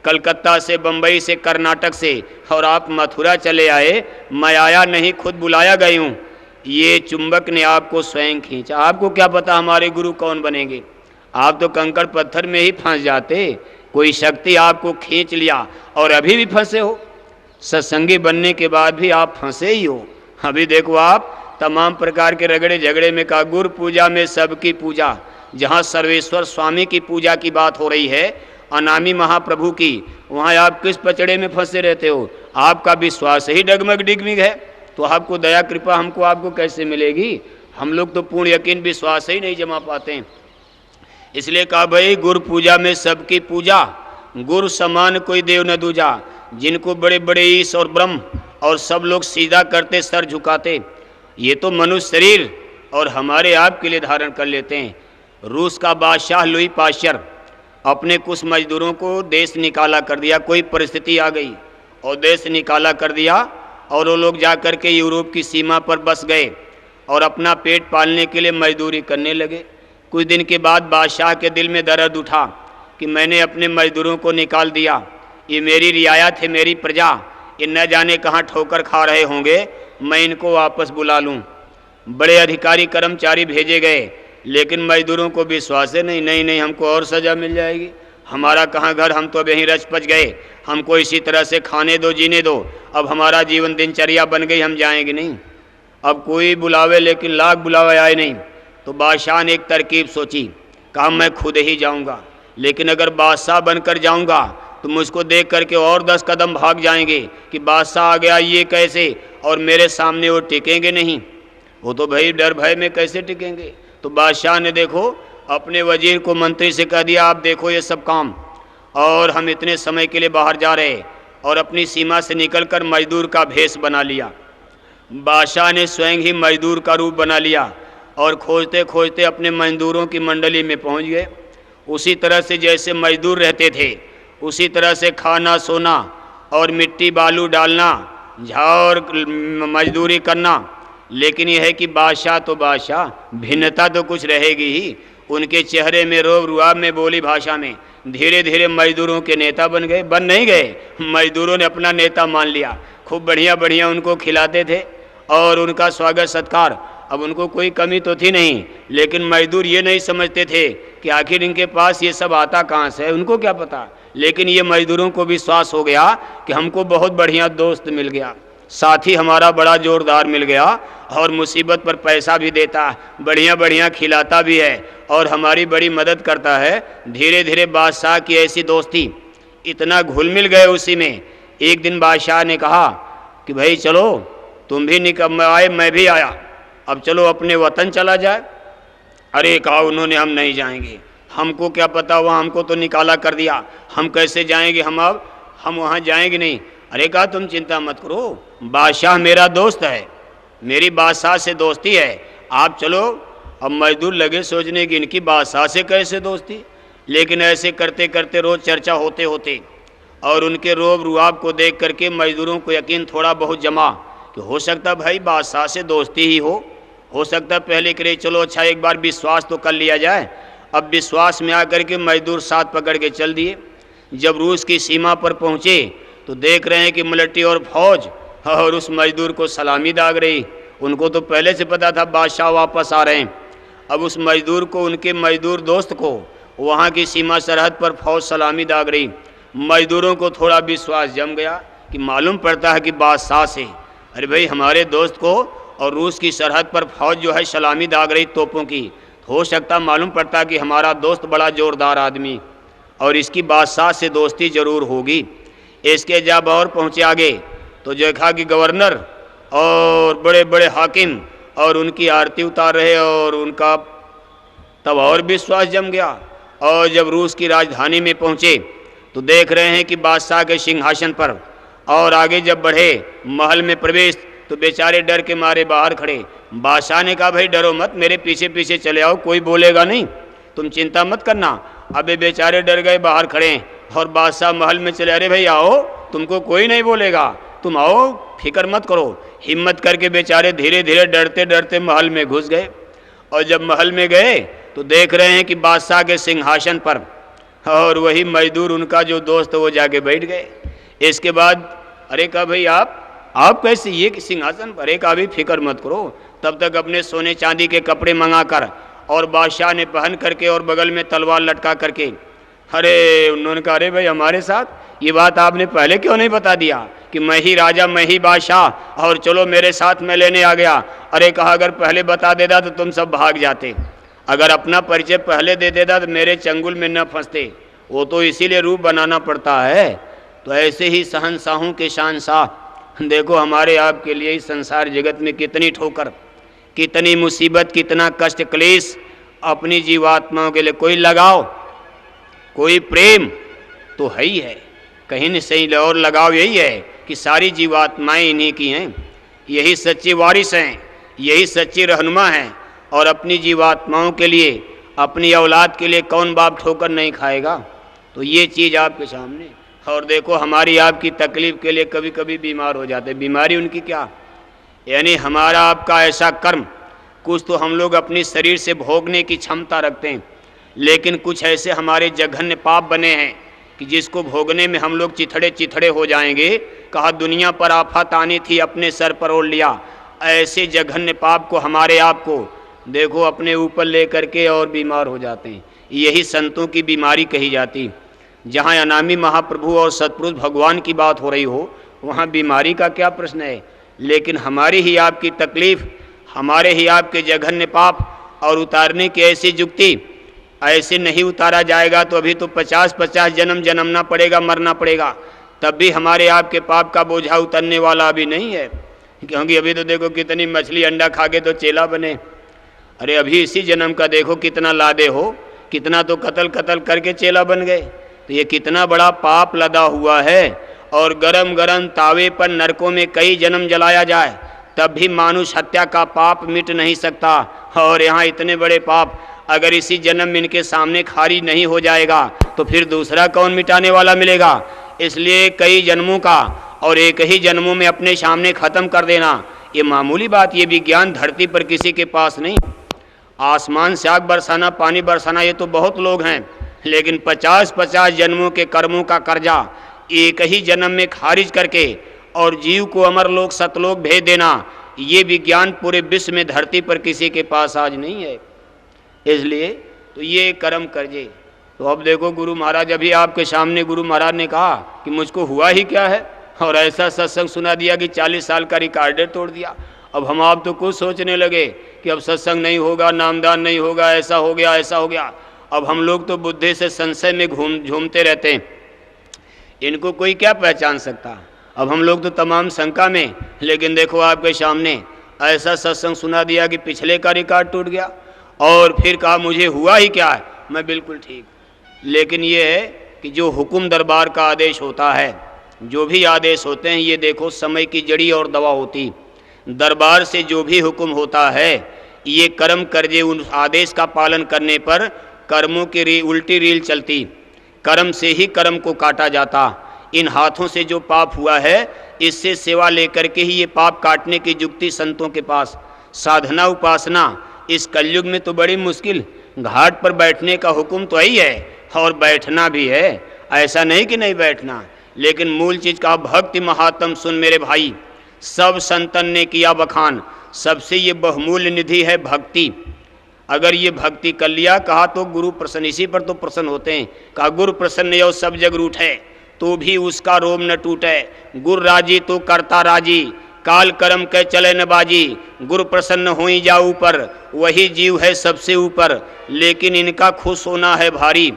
कलकत्ता से, बंबई से, कर्नाटक से, और आप मथुरा चले आए। मैं आया नहीं, खुद बुलाया गई हूँ। ये चुंबक ने आपको स्वयं खींचा। आपको क्या पता हमारे गुरु कौन बनेंगे? आप तो कंकड़ पत्थर में ही फंस जाते। कोई शक्ति आपको खींच लिया और अभी भी फंसे हो। सत्संगी बनने के बाद भी आप फंसे ही हो। अभी देखो आप तमाम प्रकार के रगड़े झगड़े में कहा गुरु पूजा में सबकी पूजा, जहाँ सर्वेश्वर स्वामी की पूजा की बात हो रही है, अनामी महाप्रभु की, वहाँ आप किस पचड़े में फंसे रहते हो? आपका विश्वास ही डगमग डिगमिग है, तो आपको दया कृपा हमको आपको कैसे मिलेगी? हम लोग तो पूर्ण यकीन विश्वास ही नहीं जमा पाते हैं। इसलिए कहा भाई गुरु पूजा में सबकी पूजा, गुरु समान कोई देव न दूजा, जिनको बड़े बड़े ईश और ब्रह्म और सब लोग सीधा करते, सर झुकाते, ये तो मनुष्य शरीर और हमारे आप के लिए धारण कर लेते हैं। रूस का बादशाह लुई पाश्चर अपने कुछ मजदूरों को देश निकाला कर दिया, कोई परिस्थिति आ गई और देश निकाला कर दिया, और वो लोग जा कर के यूरोप की सीमा पर बस गए और अपना पेट पालने के लिए मजदूरी करने लगे। कुछ दिन के बाद बादशाह के दिल में दर्द उठा कि मैंने अपने मजदूरों को निकाल दिया, ये मेरी रियायत है, मेरी प्रजा, ये न जाने कहाँ ठोकर खा रहे होंगे, मैं इनको वापस बुला लूँ। बड़े अधिकारी कर्मचारी भेजे गए, लेकिन मजदूरों को विश्वास है नहीं, हमको और सज़ा मिल जाएगी, हमारा कहाँ घर, हम तो अब यहीं रच पच गए, हमको इसी तरह से खाने दो, जीने दो, अब हमारा जीवन दिनचर्या बन गई, हम जाएंगे नहीं। अब कोई बुलावे, लेकिन लाख बुलावे आए नहीं। तो बादशाह ने एक तरकीब सोची, कहा मैं खुद ही जाऊंगा, लेकिन अगर बादशाह बनकर जाऊंगा तो मुझको देख करके और 10 कदम भाग जाएंगे कि बादशाह आ गया, ये कैसे, और मेरे सामने वो टिकेंगे नहीं, वो तो भाई डर भय में कैसे टिकेंगे। तो बादशाह ने देखो अपने वजीर को, मंत्री से कह दिया आप देखो ये सब काम, और हम इतने समय के लिए बाहर जा रहे, और अपनी सीमा से निकलकर मजदूर का भेष बना लिया। बादशाह ने स्वयं ही मजदूर का रूप बना लिया और खोजते खोजते अपने मजदूरों की मंडली में पहुंच गए। उसी तरह से जैसे मजदूर रहते थे, उसी तरह से खाना सोना और मिट्टी बालू डालना, झाड़ मजदूरी करना। लेकिन यह है कि बादशाह तो बादशाह, भिन्नता तो कुछ रहेगी ही। उनके चेहरे में रोब रुआब में, बोली भाषा में, धीरे धीरे मजदूरों के नेता बन गए। बन नहीं गए, मजदूरों ने अपना नेता मान लिया। खूब बढ़िया बढ़िया उनको खिलाते थे और उनका स्वागत सत्कार। अब उनको कोई कमी तो थी नहीं, लेकिन मजदूर ये नहीं समझते थे कि आखिर इनके पास ये सब आता कहाँ से है, उनको क्या पता। लेकिन ये मजदूरों को विश्वास हो गया कि हमको बहुत बढ़िया दोस्त मिल गया, साथी हमारा बड़ा जोरदार मिल गया, और मुसीबत पर पैसा भी देता, बढ़िया बढ़िया खिलाता भी है और हमारी बड़ी मदद करता है। धीरे धीरे बादशाह की ऐसी दोस्ती, इतना घुल मिल गए उसी में। एक दिन बादशाह ने कहा कि भाई चलो तुम भी निकल आए, मैं भी आया, अब चलो अपने वतन चला जाए। अरे कहा उन्होंने हम नहीं जाएंगे, हमको क्या पता, वहाँ हमको तो निकाला कर दिया, हम कैसे जाएंगे, हम वहाँ जाएंगे नहीं। अरे कहा तुम चिंता मत करो, बादशाह मेरा दोस्त है, मेरी बादशाह से दोस्ती है, आप चलो। अब मजदूर लगे सोचने की इनकी बादशाह से कैसे दोस्ती। लेकिन ऐसे करते करते रोज़ चर्चा होते होते और उनके रोब रुआब को देख करके मजदूरों को यकीन थोड़ा बहुत जमा कि हो सकता भाई बादशाह से दोस्ती ही हो सकता पहले करे चलो अच्छा एक बार विश्वास तो कर लिया जाए। अब विश्वास में आकर के मजदूर साथ पकड़ के चल दिए। जब रूस की सीमा पर पहुँचे तो देख रहे हैं कि मिलिट्री और फौज और उस मजदूर को सलामी दाग रही। उनको तो पहले से पता था बादशाह वापस आ रहे हैं। अब उस मजदूर को, उनके मजदूर दोस्त को वहाँ की सीमा सरहद पर फौज सलामी दाग रही। मजदूरों को थोड़ा विश्वास जम गया कि मालूम पड़ता है कि बादशाह से, अरे भाई हमारे दोस्त को और रूस की सरहद पर फौज जो है सलामी दाग रही तोपों की, हो सकता मालूम पड़ता कि हमारा दोस्त बड़ा जोरदार आदमी और इसकी बादशाह से दोस्ती जरूर होगी। इसके जब और पहुँचे आगे तो देखा कि गवर्नर और बड़े बड़े हाकिम और उनकी आरती उतार रहे और उनका तब और विश्वास जम गया। और जब रूस की राजधानी में पहुँचे तो देख रहे हैं कि बादशाह के सिंहासन पर, और आगे जब बढ़े महल में प्रवेश तो बेचारे डर के मारे बाहर खड़े। बादशाह ने कहा भाई डरो मत, मेरे पीछे पीछे चले आओ, कोई बोलेगा नहीं, तुम चिंता मत करना। अबे बेचारे डर गए, बाहर खड़े और बादशाह महल में चले, अरे भाई आओ, तुमको कोई नहीं बोलेगा, तुम आओ, फिक्र मत करो। हिम्मत करके बेचारे धीरे धीरे डरते डरते महल में घुस गए। और जब महल में गए तो देख रहे हैं कि बादशाह के सिंहासन पर और वही मजदूर उनका जो दोस्त वो जाके बैठ गए। इसके बाद अरे कहा भाई आप कैसे ये सिंहासन पर? अरे कहा भाई फिक्र मत करो, तब तक अपने सोने चांदी के कपड़े मंगा कर और बादशाह ने पहन करके और बगल में तलवार लटका करके, अरे उन्होंने कहा अरे भाई हमारे साथ ये बात आपने पहले क्यों नहीं बता दिया कि मैं ही राजा मैं ही बादशाह और चलो मेरे साथ मैं लेने आ गया। अरे कहा अगर पहले बता देता तो तुम सब भाग जाते, अगर अपना परिचय पहले दे देता तो मेरे चंगुल में न फंसते, वो तो इसीलिए रूप बनाना पड़ता है। तो ऐसे ही शहंशाहों के शहंशाह देखो हमारे आपके लिए इस संसार जगत में कितनी ठोकर, कितनी मुसीबत, कितना कष्ट क्लेश अपनी जीवात्माओं के लिए। कोई लगाव, कोई प्रेम तो है ही है, कहीं न सही और लगाव यही है कि सारी जीवात्माएं इन्हीं की हैं, यही सच्ची वारिस हैं, यही सच्ची रहनुमा हैं। और अपनी जीवात्माओं के लिए, अपनी औलाद के लिए कौन बाप ठोकर नहीं खाएगा? तो ये चीज़ आपके सामने। और देखो हमारी आपकी तकलीफ़ के लिए कभी कभी बीमार हो जाते। बीमारी उनकी क्या, यानी हमारा आपका ऐसा कर्म, कुछ तो हम लोग अपनी शरीर से भोगने की क्षमता रखते हैं, लेकिन कुछ ऐसे हमारे जघन्य पाप बने हैं कि जिसको भोगने में हम लोग चिथड़े चिथड़े हो जाएंगे। कहा दुनिया पर आफत आनी थी अपने सर पर ओढ़ लिया। ऐसे जघन्य पाप को हमारे आप को देखो अपने ऊपर ले करके और बीमार हो जाते हैं। यही संतों की बीमारी कही जाती। जहाँ अनामी महाप्रभु और सतपुरुष भगवान की बात हो रही हो वहाँ बीमारी का क्या प्रश्न है। लेकिन हमारी ही आपकी तकलीफ़, हमारे ही आपके जघन्य पाप और उतारने की ऐसी जुक्ति, ऐसे नहीं उतारा जाएगा तो अभी तो 50-50 जन्म जन्मना पड़ेगा, मरना पड़ेगा, तब भी हमारे आपके पाप का बोझा उतरने वाला अभी नहीं है। क्योंकि अभी तो देखो कितनी मछली अंडा खा के तो चेला बने। अरे अभी इसी जन्म का देखो कितना लादे हो, कितना तो कत्ल करके चेला बन गए। तो ये कितना बड़ा पाप लदा हुआ है। और गरम गरम तावे पर नरकों में कई जन्म जलाया जाए तब भी मानुष हत्या का पाप मिट नहीं सकता। और यहाँ इतने बड़े पाप अगर इसी जन्म में इनके सामने खारिज नहीं हो जाएगा तो फिर दूसरा कौन मिटाने वाला मिलेगा। इसलिए कई जन्मों का और एक ही जन्मों में अपने सामने ख़त्म कर देना ये मामूली बात, ये विज्ञान धरती पर किसी के पास नहीं। आसमान से आग बरसाना, पानी बरसाना ये तो बहुत लोग हैं, लेकिन 50-50 जन्मों के कर्मों का कर्जा एक ही जन्म में खारिज करके और जीव को अमर लोक सतलोक भेज देना, ये विज्ञान पूरे विश्व में धरती पर किसी के पास आज नहीं है। इसलिए तो ये कर्म करजे। तो अब देखो गुरु महाराज, अभी आपके सामने गुरु महाराज ने कहा कि मुझको हुआ ही क्या है, और ऐसा सत्संग सुना दिया कि 40 साल का रिकॉर्डर तोड़ दिया। अब हम आप तो कुछ सोचने लगे कि अब सत्संग नहीं होगा, नामदान नहीं होगा, ऐसा हो गया ऐसा हो गया। अब हम लोग तो बुद्धि से संशय में झूमते रहते हैं, इनको कोई क्या पहचान सकता। अब हम लोग तो तमाम शंका में। लेकिन देखो आपके सामने ऐसा सत्संग सुना दिया कि पिछले का रिकॉर्ड टूट गया, और फिर कहा मुझे हुआ ही क्या है, मैं बिल्कुल ठीक। लेकिन ये है कि जो हुक्म दरबार का आदेश होता है, जो भी आदेश होते हैं, ये देखो समय की जड़ी और दवा होती। दरबार से जो भी हुक्म होता है ये कर्म करजे, उन आदेश का पालन करने पर कर्मों की उल्टी रील चलती, कर्म से ही कर्म को काटा जाता। इन हाथों से जो पाप हुआ है इससे सेवा लेकर के ही ये पाप काटने की जुक्ति संतों के पास। साधना उपासना इस कलयुग में तो बड़ी मुश्किल। घाट पर बैठने का हुक्म तो ही है और बैठना भी है, ऐसा नहीं कि नहीं बैठना, लेकिन मूल चीज़ का भक्ति महात्म सुन मेरे भाई। सब संतन ने किया बखान, सबसे ये बहुमूल्य निधि है भक्ति। अगर ये भक्ति कर लिया, कहा तो गुरु प्रसन्न, इसी पर तो प्रसन्न होते हैं। कहा गुरु प्रसन्न यो सब जग रूठे, तो भी उसका रोम न टूटे। गुरु राजी तो करता राजी, काल कर्म के चले न बाजी। गुरु प्रसन्न होई जा ऊपर, वही जीव है सबसे ऊपर। लेकिन इनका खुश होना है भारी,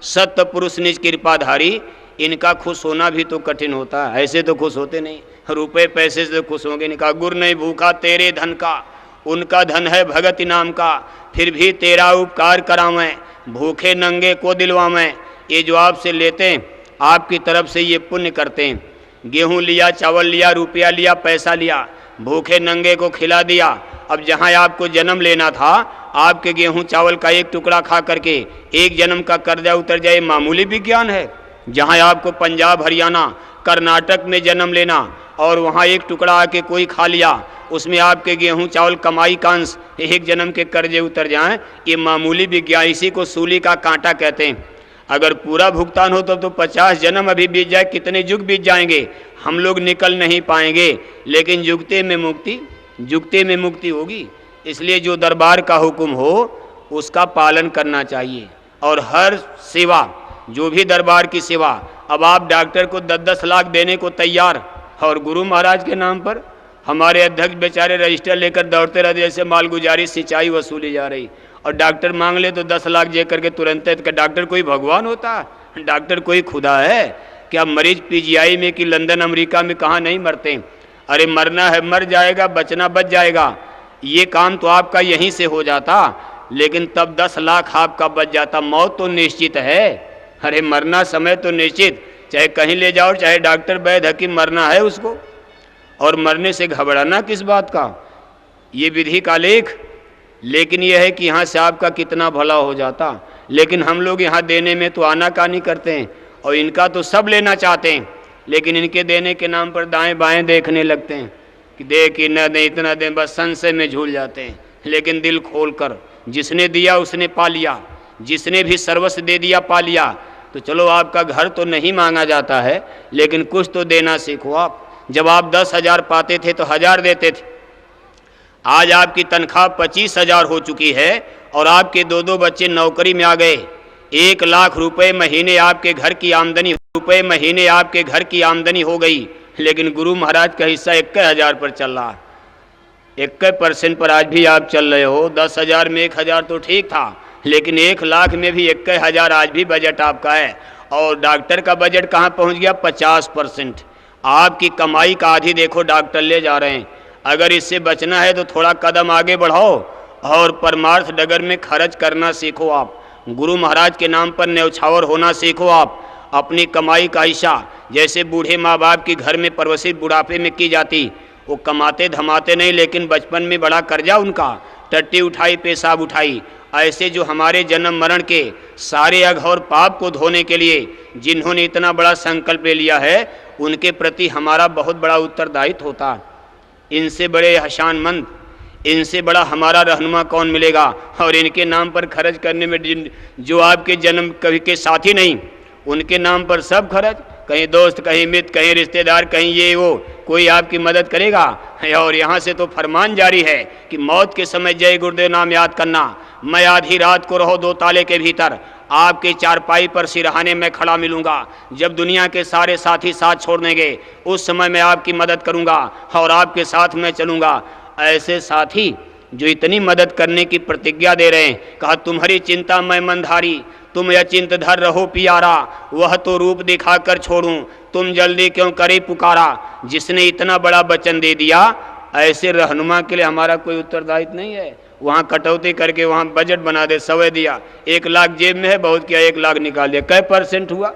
सत्य पुरुष निज कृपाधारी। इनका खुश होना भी तो कठिन होता है, ऐसे तो खुश होते नहीं, रुपए पैसे से खुश होंगे नहीं। कहा गुरु नहीं भूखा तेरे धन का, उनका धन है भगत नाम का। फिर भी तेरा उपकार करावें, भूखे नंगे को दिलवावें। ये जो आपसे लेते हैं, आपकी तरफ से ये पुण्य करते हैं। गेहूं लिया, चावल लिया, रुपया लिया, पैसा लिया, भूखे नंगे को खिला दिया। अब जहां आपको जन्म लेना था, आपके गेहूं चावल का एक टुकड़ा खा करके एक जन्म का कर्जा उतर जाए, मामूली विज्ञान है। जहां आपको पंजाब, हरियाणा, कर्नाटक में जन्म लेना और वहां एक टुकड़ा आके कोई खा लिया, उसमें आपके गेहूं चावल कमाई का अंश एक जन्म के कर्जे उतर जाएं, ये मामूली विज्ञान, इसी को सूली का कांटा कहते हैं। अगर पूरा भुगतान हो तो 50 जन्म अभी बीत जाए, कितने युग बीत जाएंगे, हम लोग निकल नहीं पाएंगे। लेकिन जुगते में मुक्ति होगी। इसलिए जो दरबार का हुक्म हो उसका पालन करना चाहिए। और हर सेवा, जो भी दरबार की सेवा, अब आप डॉक्टर को 10-10 लाख देने को तैयार, और गुरु महाराज के नाम पर हमारे अध्यक्ष बेचारे रजिस्टर लेकर दौड़ते रहते, जैसे मालगुजारी सिंचाई वसूली जा रही। और डॉक्टर मांग ले तो 10 लाख जे करके तुरंत। डॉक्टर कोई भगवान होता है? डॉक्टर कोई खुदा है क्या? मरीज पीजीआई में कि लंदन अमेरिका में कहाँ नहीं मरते? अरे मरना है मर जाएगा, बचना बच जाएगा। ये काम तो आपका यहीं से हो जाता, लेकिन तब 10 लाख आपका बच जाता। मौत तो निश्चित है, अरे मरना समय तो निश्चित, चाहे कहीं ले जाओ, चाहे डॉक्टर वैद्य हकीम, मरना है उसको। और मरने से घबराना किस बात का? ये विधि का लेख। लेकिन यह है कि यहाँ से आपका कितना भला हो जाता। लेकिन हम लोग यहाँ देने में तो आनाकानी करते हैं, और इनका तो सब लेना चाहते हैं। लेकिन इनके देने के नाम पर दाएं बाएं देखने लगते हैं कि दे कि न दे, इतना दे, बस संशय में झूल जाते हैं। लेकिन दिल खोल कर, जिसने दिया उसने पा लिया, जिसने भी सर्वस्व दे दिया पा लिया। तो चलो आपका घर तो नहीं मांगा जाता है, लेकिन कुछ तो देना सीखो आप। जब आप 10,000 पाते थे तो 1000 देते थे। आज आपकी तनख्वाह 25,000 हो चुकी है और आपके 2-2 बच्चे नौकरी में आ गए। 1 लाख रुपए महीने आपके घर की आमदनी हो गई। लेकिन गुरु महाराज का हिस्सा 21,000 पर चल रहा, 21% पर आज भी आप चल रहे हो। 10,000 में 1,000 तो ठीक था, लेकिन 1 लाख में भी 21,000 आज भी बजट आपका है। और डॉक्टर का बजट कहाँ पहुँच गया? 50%। आपकी कमाई का आधी देखो डॉक्टर ले जा रहे हैं। अगर इससे बचना है तो थोड़ा कदम आगे बढ़ाओ और परमार्थ डगर में खर्च करना सीखो आप। गुरु महाराज के नाम पर न्यौछावर होना सीखो आप। अपनी कमाई का हिस्सा, जैसे बूढ़े माँ बाप की घर में परवरिश बुढ़ापे में की जाती, वो कमाते धमाते नहीं, लेकिन बचपन में बड़ा कर्जा उनका, टट्टी उठाई पेशाब उठाई। ऐसे जो हमारे जन्म मरण के सारे अघ और पाप को धोने के लिए जिन्होंने इतना बड़ा संकल्प ले लिया है, उनके प्रति हमारा बहुत बड़ा उत्तरदायित्व होता। इनसे बड़े हशानमंद, इनसे बड़ा हमारा रहनुमा कौन मिलेगा? और इनके नाम पर खर्च करने में जो आपके जन्म कभी के साथी नहीं, उनके नाम पर सब खर्च, कहीं दोस्त, कहीं मित्र, कहीं रिश्तेदार, कहीं ये वो, कोई आपकी मदद करेगा? और यहाँ से तो फरमान जारी है कि मौत के समय जय गुरुदेव नाम याद करना। मैं आधी रात को रहो 2 ताले के भीतर, आपके चारपाई पर सिरहाने में खड़ा मिलूंगा। जब दुनिया के सारे साथी साथ छोड़ देंगे, उस समय मैं आपकी मदद करूंगा और आपके साथ मैं चलूंगा। ऐसे साथी जो इतनी मदद करने की प्रतिज्ञा दे रहे हैं। कहा तुम्हारी चिंता मैं मंधारी, तुम अचिंत धर रहो पियारा, वह तो रूप दिखा कर छोड़ूं, तुम जल्दी क्यों करे पुकारा। जिसने इतना बड़ा वचन दे दिया, ऐसे रहनुमा के लिए हमारा कोई उत्तरदायित्व नहीं है। वहाँ कटौती करके वहाँ बजट बना दे, 100 दिया, 1 लाख जेब में है, बहुत किया 1 लाख निकाल दिया। कै % हुआ?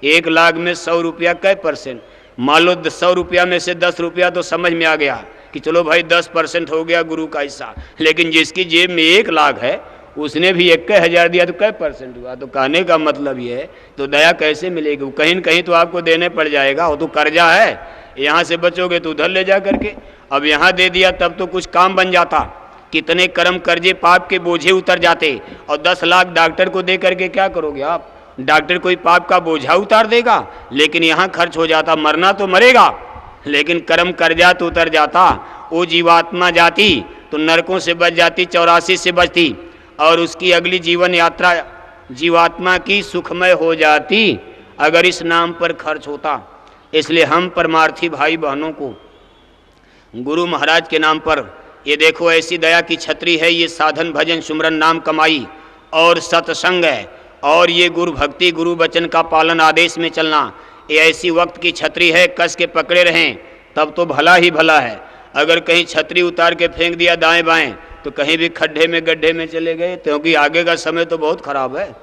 1 लाख में 100 रुपया कै %? मान लो 100 रुपया में से 10 रुपया तो समझ में आ गया कि चलो भाई 10% हो गया गुरु का हिस्सा। लेकिन जिसकी जेब में 1 लाख है, उसने भी 21,000 दिया तो कै % हुआ? तो कहने का मतलब ये है, तो दया कैसे मिलेगी? कहीं न कहीं तो आपको देने पड़ जाएगा। वो तो कर्जा है, यहाँ से बचोगे तो उधर ले जा करके। अब यहाँ दे दिया तब तो कुछ काम बन जाता। कितने कर्म कर्जे पाप के बोझे उतर जाते। और 10 लाख डॉक्टर को दे करके क्या करोगे आप? डॉक्टर कोई पाप का बोझा उतार देगा? लेकिन यहाँ खर्च हो जाता। मरना तो मरेगा, लेकिन कर्म कर जा तो उतर जाता। वो जीवात्मा जाती तो नरकों से बच जाती, 84 से बचती, और उसकी अगली जीवन यात्रा जीवात्मा की सुखमय हो जाती अगर इस नाम पर खर्च होता। इसलिए हम परमार्थी भाई बहनों को गुरु महाराज के नाम पर, ये देखो ऐसी दया की छतरी है, ये साधन भजन सुमरन नाम कमाई और सत्संग है, और ये गुरु भक्ति गुरु वचन का पालन आदेश में चलना, ये ऐसी वक्त की छतरी है, कस के पकड़े रहें तब तो भला ही भला है। अगर कहीं छतरी उतार के फेंक दिया दाएं बाएं तो कहीं भी खड्डे में गड्ढे में चले गए, क्योंकि आगे का समय तो बहुत खराब है।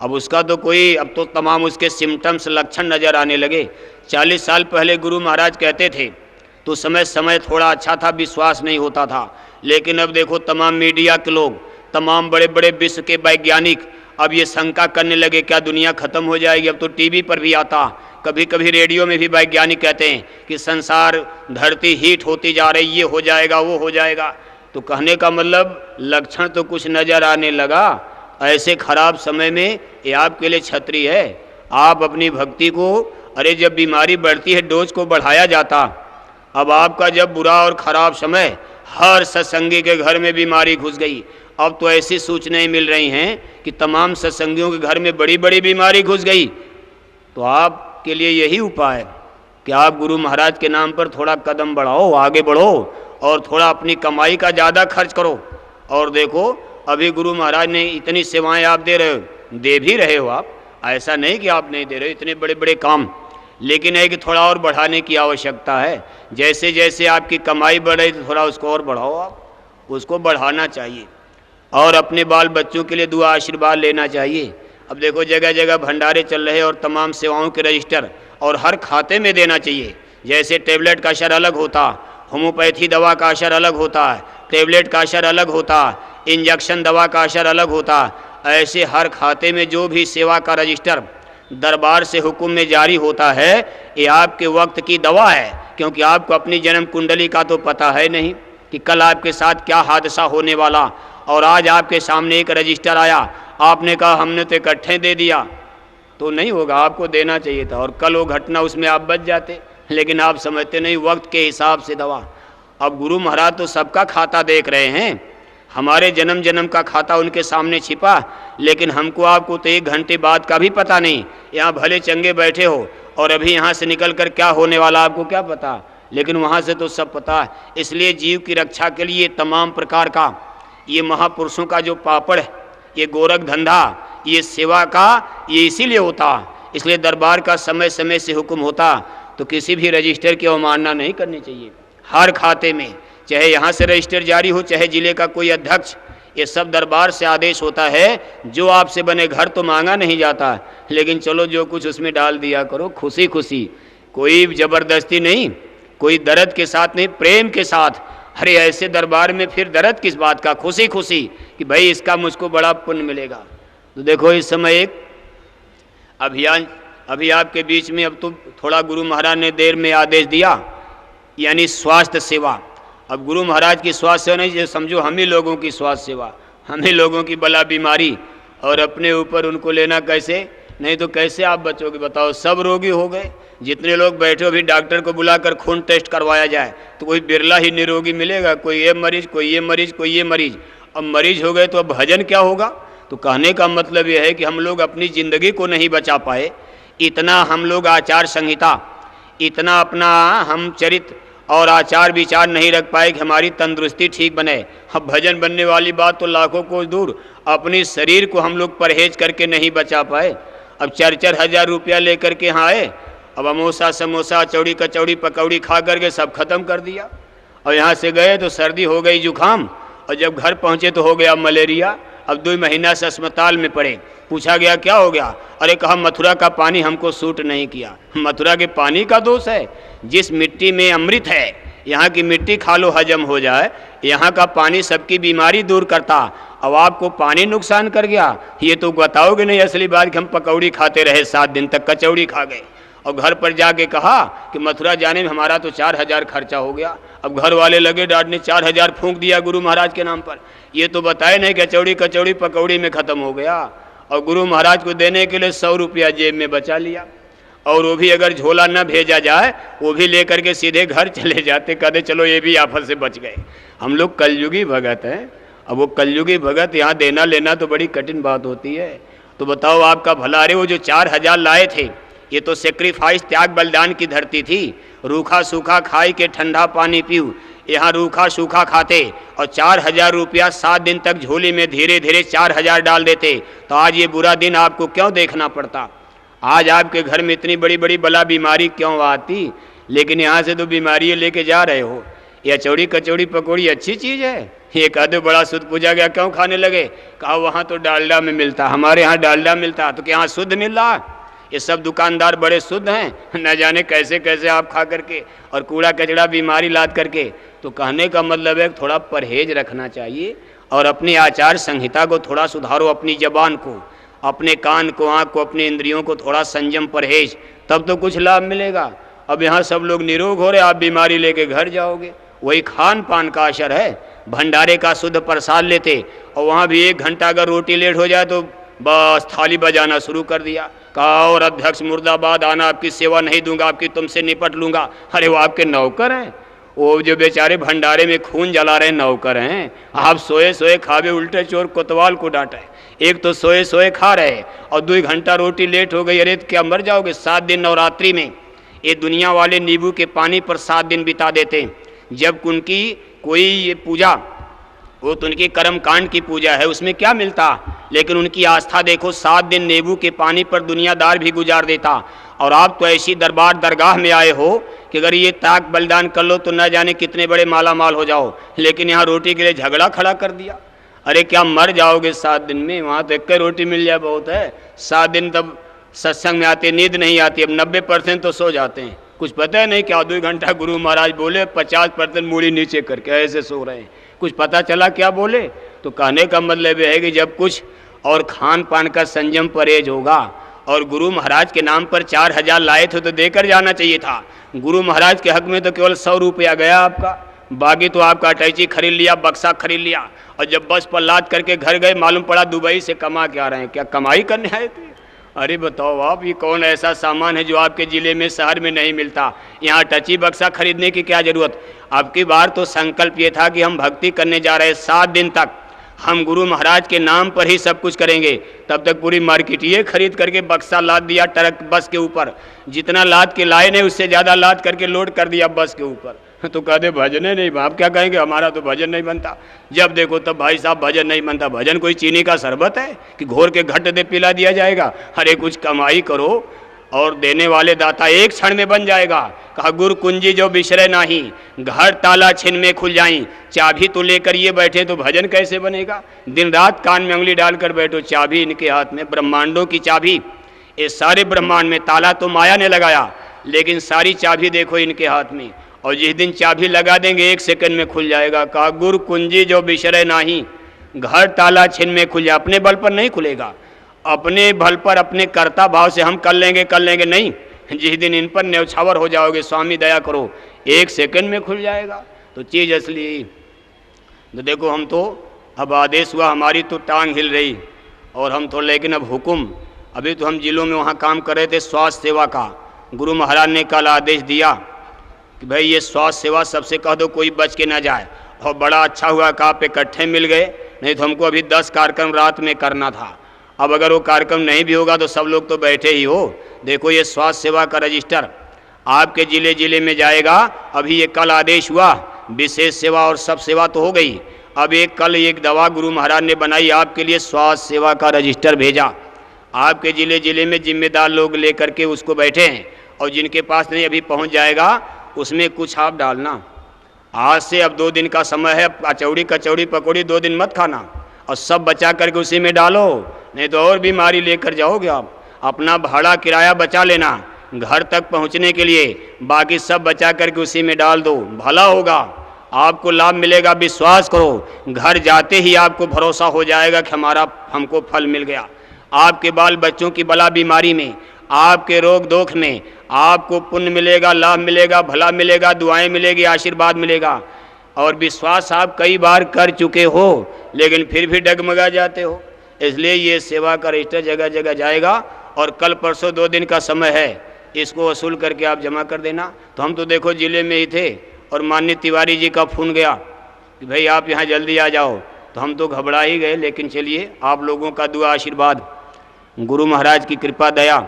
अब उसका तो कोई, अब तो तमाम उसके सिम्टम्स लक्षण नज़र आने लगे। 40 साल पहले गुरु महाराज कहते थे तो समय थोड़ा अच्छा था, विश्वास नहीं होता था, लेकिन अब देखो तमाम मीडिया के लोग, तमाम बड़े बड़े विश्व के वैज्ञानिक अब ये शंका करने लगे क्या दुनिया ख़त्म हो जाएगी। अब तो टीवी पर भी आता, कभी कभी रेडियो में भी वैज्ञानिक कहते हैं कि संसार धरती हीट होती जा रही, ये हो जाएगा वो हो जाएगा। तो कहने का मतलब लक्षण तो कुछ नज़र आने लगा। ऐसे खराब समय में ये आपके लिए छतरी है। आप अपनी भक्ति को, अरे जब बीमारी बढ़ती है डोज को बढ़ाया जाता, अब आपका जब बुरा और ख़राब समय, हर सत्संगी के घर में बीमारी घुस गई। अब तो ऐसी सूचनाएं मिल रही हैं कि तमाम सत्संगियों के घर में बड़ी बड़ी बीमारी घुस गई। तो आपके लिए यही उपाय है कि आप गुरु महाराज के नाम पर थोड़ा कदम बढ़ाओ, आगे बढ़ो, और थोड़ा अपनी कमाई का ज़्यादा खर्च करो। और देखो अभी गुरु महाराज ने इतनी सेवाएं आप दे रहे हो, दे भी रहे हो आप, ऐसा नहीं कि आप नहीं दे रहे हो, इतने बड़े बड़े काम, लेकिन है कि थोड़ा और बढ़ाने की आवश्यकता है। जैसे जैसे आपकी कमाई बढ़े तो थोड़ा उसको और बढ़ाओ, आप उसको बढ़ाना चाहिए। और अपने बाल बच्चों के लिए दुआ आशीर्वाद लेना चाहिए। अब देखो जगह जगह भंडारे चल रहे और तमाम सेवाओं के रजिस्टर और हर खाते में देना चाहिए। जैसे टेबलेट का असर अलग होता, होम्योपैथी दवा का असर अलग होता है, टेबलेट का असर अलग होता, इंजेक्शन दवा का असर अलग होता, ऐसे हर खाते में जो भी सेवा का रजिस्टर दरबार से हुक्म में जारी होता है, ये आपके वक्त की दवा है। क्योंकि आपको अपनी जन्म कुंडली का तो पता है नहीं कि कल आपके साथ क्या हादसा होने वाला, और आज आपके सामने एक रजिस्टर आया, आपने कहा हमने तो इकट्ठे दे दिया, तो नहीं होगा, आपको देना चाहिए था, और कल वो घटना उसमें आप बच जाते। लेकिन आप समझते नहीं, वक्त के हिसाब से दवा। अब गुरु महाराज तो सबका खाता देख रहे हैं, हमारे जन्म जन्म का खाता उनके सामने छिपा, लेकिन हमको आपको तो 1 घंटे बाद का भी पता नहीं। यहाँ भले चंगे बैठे हो और अभी यहाँ से निकल कर क्या होने वाला आपको क्या पता, लेकिन वहाँ से तो सब पता है। इसलिए जीव की रक्षा के लिए तमाम प्रकार का ये महापुरुषों का जो पापड़ है, ये गोरख धंधा, ये सेवा का, ये इसीलिए होता। इसलिए दरबार का समय समय से हुक्म होता, तो किसी भी रजिस्टर की अवमानना नहीं करनी चाहिए। हर खाते में, चाहे यहाँ से रजिस्टर जारी हो, चाहे जिले का कोई अध्यक्ष, ये सब दरबार से आदेश होता है। जो आपसे बने घर तो मांगा नहीं जाता, लेकिन चलो जो कुछ उसमें डाल दिया करो खुशी खुशी, कोई ज़बरदस्ती नहीं, कोई दर्द के साथ नहीं, प्रेम के साथ। अरे ऐसे दरबार में फिर दर्द किस बात का, खुशी खुशी कि भाई इसका मुझको बड़ा पुण्य मिलेगा। तो देखो इस समय एक अभियान अभी आपके बीच में, अब तो थोड़ा गुरु महाराज ने देर में आदेश दिया, यानी स्वास्थ्य सेवा। अब गुरु महाराज की स्वास्थ्य सेवा नहीं, समझो हम ही लोगों की स्वास्थ्य सेवा, हम ही लोगों की बला बीमारी, और अपने ऊपर उनको लेना कैसे, नहीं तो कैसे आप बचोगे बताओ। सब रोगी हो गए, जितने लोग बैठे हो भी डॉक्टर को बुलाकर खून टेस्ट करवाया जाए तो कोई बिरला ही निरोगी मिलेगा, कोई ये मरीज, कोई ये मरीज, कोई ये मरीज। अब मरीज हो गए तो अब भजन क्या होगा। तो कहने का मतलब यह है कि हम लोग अपनी ज़िंदगी को नहीं बचा पाए, इतना हम लोग आचार संहिता, इतना अपना हम चरित्र और आचार विचार नहीं रख पाए कि हमारी तंदुरुस्ती ठीक बने। अब भजन बनने वाली बात तो लाखों को दूर, अपनी शरीर को हम लोग परहेज करके नहीं बचा पाए। अब 4-4 हज़ार रुपया लेकर के यहाँ आए, अब अमोसा समोसा चौड़ी कचौड़ी पकौड़ी खा करके सब खत्म कर दिया। और यहाँ से गए तो सर्दी हो गई, जुकाम, और जब घर पहुँचे तो हो गया मलेरिया। अब 2 महीना से अस्पताल में पड़े। पूछा गया क्या हो गया, अरे कहा मथुरा का पानी हमको सूट नहीं किया। मथुरा के पानी का दोष है, जिस मिट्टी में अमृत है, यहाँ की मिट्टी खा लो हजम हो जाए, यहाँ का पानी सबकी बीमारी दूर करता। अब आपको पानी नुकसान कर गया, ये तो बताओगे नहीं असली बात कि हम पकौड़ी खाते रहे 7 दिन तक, कचौड़ी खा गए। और घर पर जाके कहा कि मथुरा जाने में हमारा तो 4,000 खर्चा हो गया। अब घर वाले लगे डांटने, 4,000 फूंक दिया गुरु महाराज के नाम पर। ये तो बताए नहीं कचौड़ी कचौड़ी पकौड़ी में ख़त्म हो गया। और गुरु महाराज को देने के लिए 100 रुपया जेब में बचा लिया। और वो भी अगर झोला न भेजा जाए वो भी लेकर के सीधे घर चले जाते, कहते चलो ये भी आफत से बच गए। हम लोग कलयुगी भगत हैं। अब वो कलयुगी भगत यहाँ देना लेना तो बड़ी कठिन बात होती है। तो बताओ आपका भला। अरे वो जो 4000 लाए थे, ये तो सेक्रीफाइस त्याग बलिदान की धरती थी। रूखा सूखा खाई के ठंडा पानी पीऊ, यहाँ रूखा सूखा खाते और 4000 रुपया 7 दिन तक झोली में धीरे धीरे 4000 डाल देते, तो आज ये बुरा दिन आपको क्यों देखना पड़ता? आज आपके घर में इतनी बड़ी बड़ी बला बीमारी क्यों आती? लेकिन यहाँ से तो बीमारी लेके जा रहे हो। या चौड़ी कचौड़ी पकौड़ी अच्छी चीज़ है, ये कहते बड़ा शुद्ध पूजा गया क्यों खाने लगे? कहा वहाँ तो डालडा में मिलता, हमारे यहाँ डालडा मिलता, तो क्या यहाँ शुद्ध मिल रहा? ये सब दुकानदार बड़े शुद्ध हैं, न जाने कैसे कैसे आप खा करके और कूड़ा कचड़ा बीमारी लाद करके। तो कहने का मतलब है थोड़ा परहेज रखना चाहिए और अपनी आचार संहिता को थोड़ा सुधारो, अपनी जबान को, अपने कान को, आँख को, अपने इंद्रियों को थोड़ा संयम परहेज, तब तो कुछ लाभ मिलेगा। अब यहाँ सब लोग निरोग हो रहे, आप बीमारी लेके घर जाओगे। वही खान पान का असर है। भंडारे का शुद्ध प्रसाद लेते और वहाँ भी 1 घंटा अगर रोटी लेट हो जाए तो बस थाली बजाना शुरू कर दिया। कहा और अध्यक्ष मुर्दाबाद, आना, आपकी सेवा नहीं दूंगा, आपकी तुमसे निपट लूंगा। अरे वो आपके नौकर हैं, वो जो बेचारे भंडारे में खून जला रहे नौकर हैं। आप सोए सोए खावे, उल्टे चोर कोतवाल को डांटे। एक तो सोए सोए खा रहे और 2 घंटा रोटी लेट हो गई, अरे क्या मर जाओगे? 7 दिन नवरात्रि में ये दुनिया वाले नींबू के पानी पर 7 दिन बिता देते। जब उनकी कोई ये पूजा, वो तो उनकी कर्म कांड की पूजा है, उसमें क्या मिलता? लेकिन उनकी आस्था देखो, 7 दिन नींबू के पानी पर दुनियादार भी गुजार देता। और आप तो ऐसी दरबार दरगाह में आए हो कि अगर ये ताक बलिदान कर लो तो न जाने कितने बड़े माला माल हो जाओ, लेकिन यहाँ रोटी के लिए झगड़ा खड़ा कर दिया। अरे क्या मर जाओगे 7 दिन में? वहाँ तो 1 रोटी मिल जाए बहुत है। 7 दिन तब सत्संग में आते, नींद नहीं आती। अब 90% तो सो जाते हैं, कुछ पता है नहीं क्या 2 घंटा गुरु महाराज बोले, 50% मूड़ी नीचे करके ऐसे सो रहे हैं, कुछ पता चला क्या बोले? तो कहने का मतलब यह है कि जब कुछ और खान पान का संयम परहेज होगा, और गुरु महाराज के नाम पर 4000 लाए थे तो देकर जाना चाहिए था। गुरु महाराज के हक में तो केवल 100 रुपया गया आपका, बाकी तो आपका अटैची खरीद लिया, बक्सा खरीद लिया, और जब बस पर लाद करके घर गए मालूम पड़ा दुबई से कमा के आ रहे हैं। क्या कमाई करने आए थे? अरे बताओ आप, ये कौन ऐसा सामान है जो आपके ज़िले में, शहर में नहीं मिलता? यहाँ टची बक्सा खरीदने की क्या ज़रूरत? आपकी बार तो संकल्प ये था कि हम भक्ति करने जा रहे हैं, 7 दिन तक हम गुरु महाराज के नाम पर ही सब कुछ करेंगे। तब तक पूरी मार्केट ये खरीद करके बक्सा लाद दिया ट्रक बस के ऊपर, जितना लाद के लाए नहीं उससे ज़्यादा लाद करके लोड कर दिया बस के ऊपर। तो कहते भजन नहीं, आप क्या कहेंगे? हमारा तो भजन नहीं बनता। जब देखो तब भाई साहब भजन नहीं बनता। भजन कोई चीनी का शरबत है कि घोर के घट दे पिला दिया जाएगा? अरे कुछ कमाई करो और देने वाले दाता एक क्षण में बन जाएगा। कहा गुरु कुंजी जो बिसरे नाही, घर ताला छिन में खुल जाई। चाबी तो लेकर ये बैठे तो भजन कैसे बनेगा? दिन रात कान में उंगली डालकर बैठो, चाबी इनके हाथ में, ब्रह्मांडों की चाबी। ये सारे ब्रह्मांड में ताला तो माया ने लगाया, लेकिन सारी चाबी देखो इनके हाथ में। और जिस दिन चाबी लगा देंगे 1 सेकंड में खुल जाएगा। कहा गुरु कुंजी जो बिसरे नाही, घर ताला छिन में खुल जाए। अपने बल पर नहीं खुलेगा, अपने बल पर, अपने कर्ता भाव से हम कर लेंगे नहीं। जिस दिन इन पर न्यौछावर हो जाओगे, स्वामी दया करो, 1 सेकंड में खुल जाएगा। तो चीज़ असली तो देखो, हम तो अब आदेश हुआ, हमारी तो टांग हिल रही और हम तो, लेकिन अब हुक्म, अभी तो हम जिलों में वहाँ काम कर रहे थे स्वास्थ्य सेवा का। गुरु महाराज ने कल आदेश दिया कि भाई ये स्वास्थ्य सेवा सबसे कह दो, कोई बच के ना जाए। और बड़ा अच्छा हुआ कि आप इकट्ठे मिल गए, नहीं तो हमको अभी 10 कार्यक्रम रात में करना था। अब अगर वो कार्यक्रम नहीं भी होगा तो सब लोग तो बैठे ही हो। देखो ये स्वास्थ्य सेवा का रजिस्टर आपके ज़िले में जाएगा। अभी ये कल आदेश हुआ, विशेष सेवा और सब सेवा तो हो गई। अब कल एक दवा गुरु महाराज ने बनाई आपके लिए, स्वास्थ्य सेवा का रजिस्टर भेजा। आपके ज़िले में जिम्मेदार लोग ले करके उसको बैठे हैं, और जिनके पास नहीं अभी पहुंच जाएगा, उसमें कुछ आप डालना। आज से अब 2 दिन का समय है, कचौड़ी पकौड़ी 2 दिन मत खाना, और सब बचा करके उसी में डालो, नहीं तो और बीमारी लेकर जाओगे आप। अपना भाड़ा किराया बचा लेना घर तक पहुंचने के लिए, बाकी सब बचा करके उसी में डाल दो, भला होगा, आपको लाभ मिलेगा। विश्वास करो, घर जाते ही आपको भरोसा हो जाएगा कि हमको फल मिल गया। आपके बाल बच्चों की बला बीमारी में, आपके रोग दोख में आपको पुण्य मिलेगा, लाभ मिलेगा, भला मिलेगा, दुआएं मिलेगी, आशीर्वाद मिलेगा। और विश्वास आप कई बार कर चुके हो, लेकिन फिर भी डगमगा जाते हो। इसलिए ये सेवा का रजिस्टर जगह जगह जाएगा, और कल परसों 2 दिन का समय है। इसको वसूल करके आप जमा कर देना। तो हम तो देखो ज़िले में ही थे और माननीय तिवारी जी का फ़ोन गया कि भाई आप यहाँ जल्दी आ जाओ, तो हम तो घबरा ही गए। लेकिन चलिए, आप लोगों का दुआ आशीर्वाद, गुरु महाराज की कृपा दया,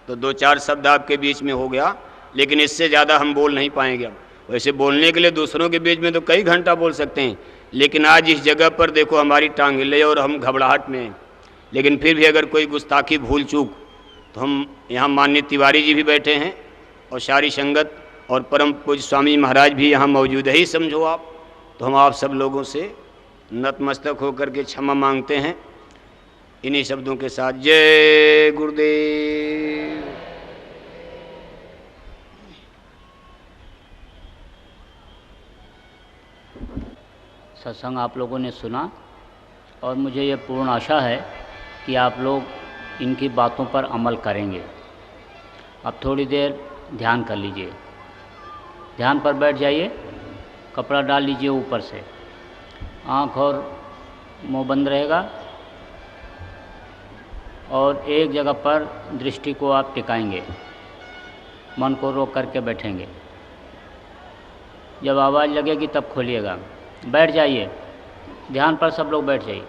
तो 2-4 शब्द आपके बीच में हो गया, लेकिन इससे ज़्यादा हम बोल नहीं पाएंगे। वैसे बोलने के लिए दूसरों के बीच में तो कई घंटा बोल सकते हैं, लेकिन आज इस जगह पर देखो हमारी टांग हिले और हम घबराहट में हैं। लेकिन फिर भी अगर कोई गुस्ताखी भूल चूक, तो हम यहाँ माननीय तिवारी जी भी बैठे हैं और सारी संगत और परम पूज्य स्वामी महाराज भी यहाँ मौजूद है ही समझो आप। तो हम आप सब लोगों से नतमस्तक होकर के क्षमा मांगते हैं इन्हीं शब्दों के साथ। जय गुरुदेव।
सत्संग आप लोगों ने सुना और मुझे ये पूर्ण आशा है कि आप लोग इनकी बातों पर अमल करेंगे। अब थोड़ी देर ध्यान कर लीजिए, ध्यान पर बैठ जाइए, कपड़ा डाल लीजिए ऊपर से, आँख और मुंह बंद रहेगा और एक जगह पर दृष्टि को आप टिकाएंगे, मन को रोक करके बैठेंगे। जब आवाज़ लगेगी तब खोलिएगा। बैठ जाइए, ध्यान पर सब लोग बैठ जाइए।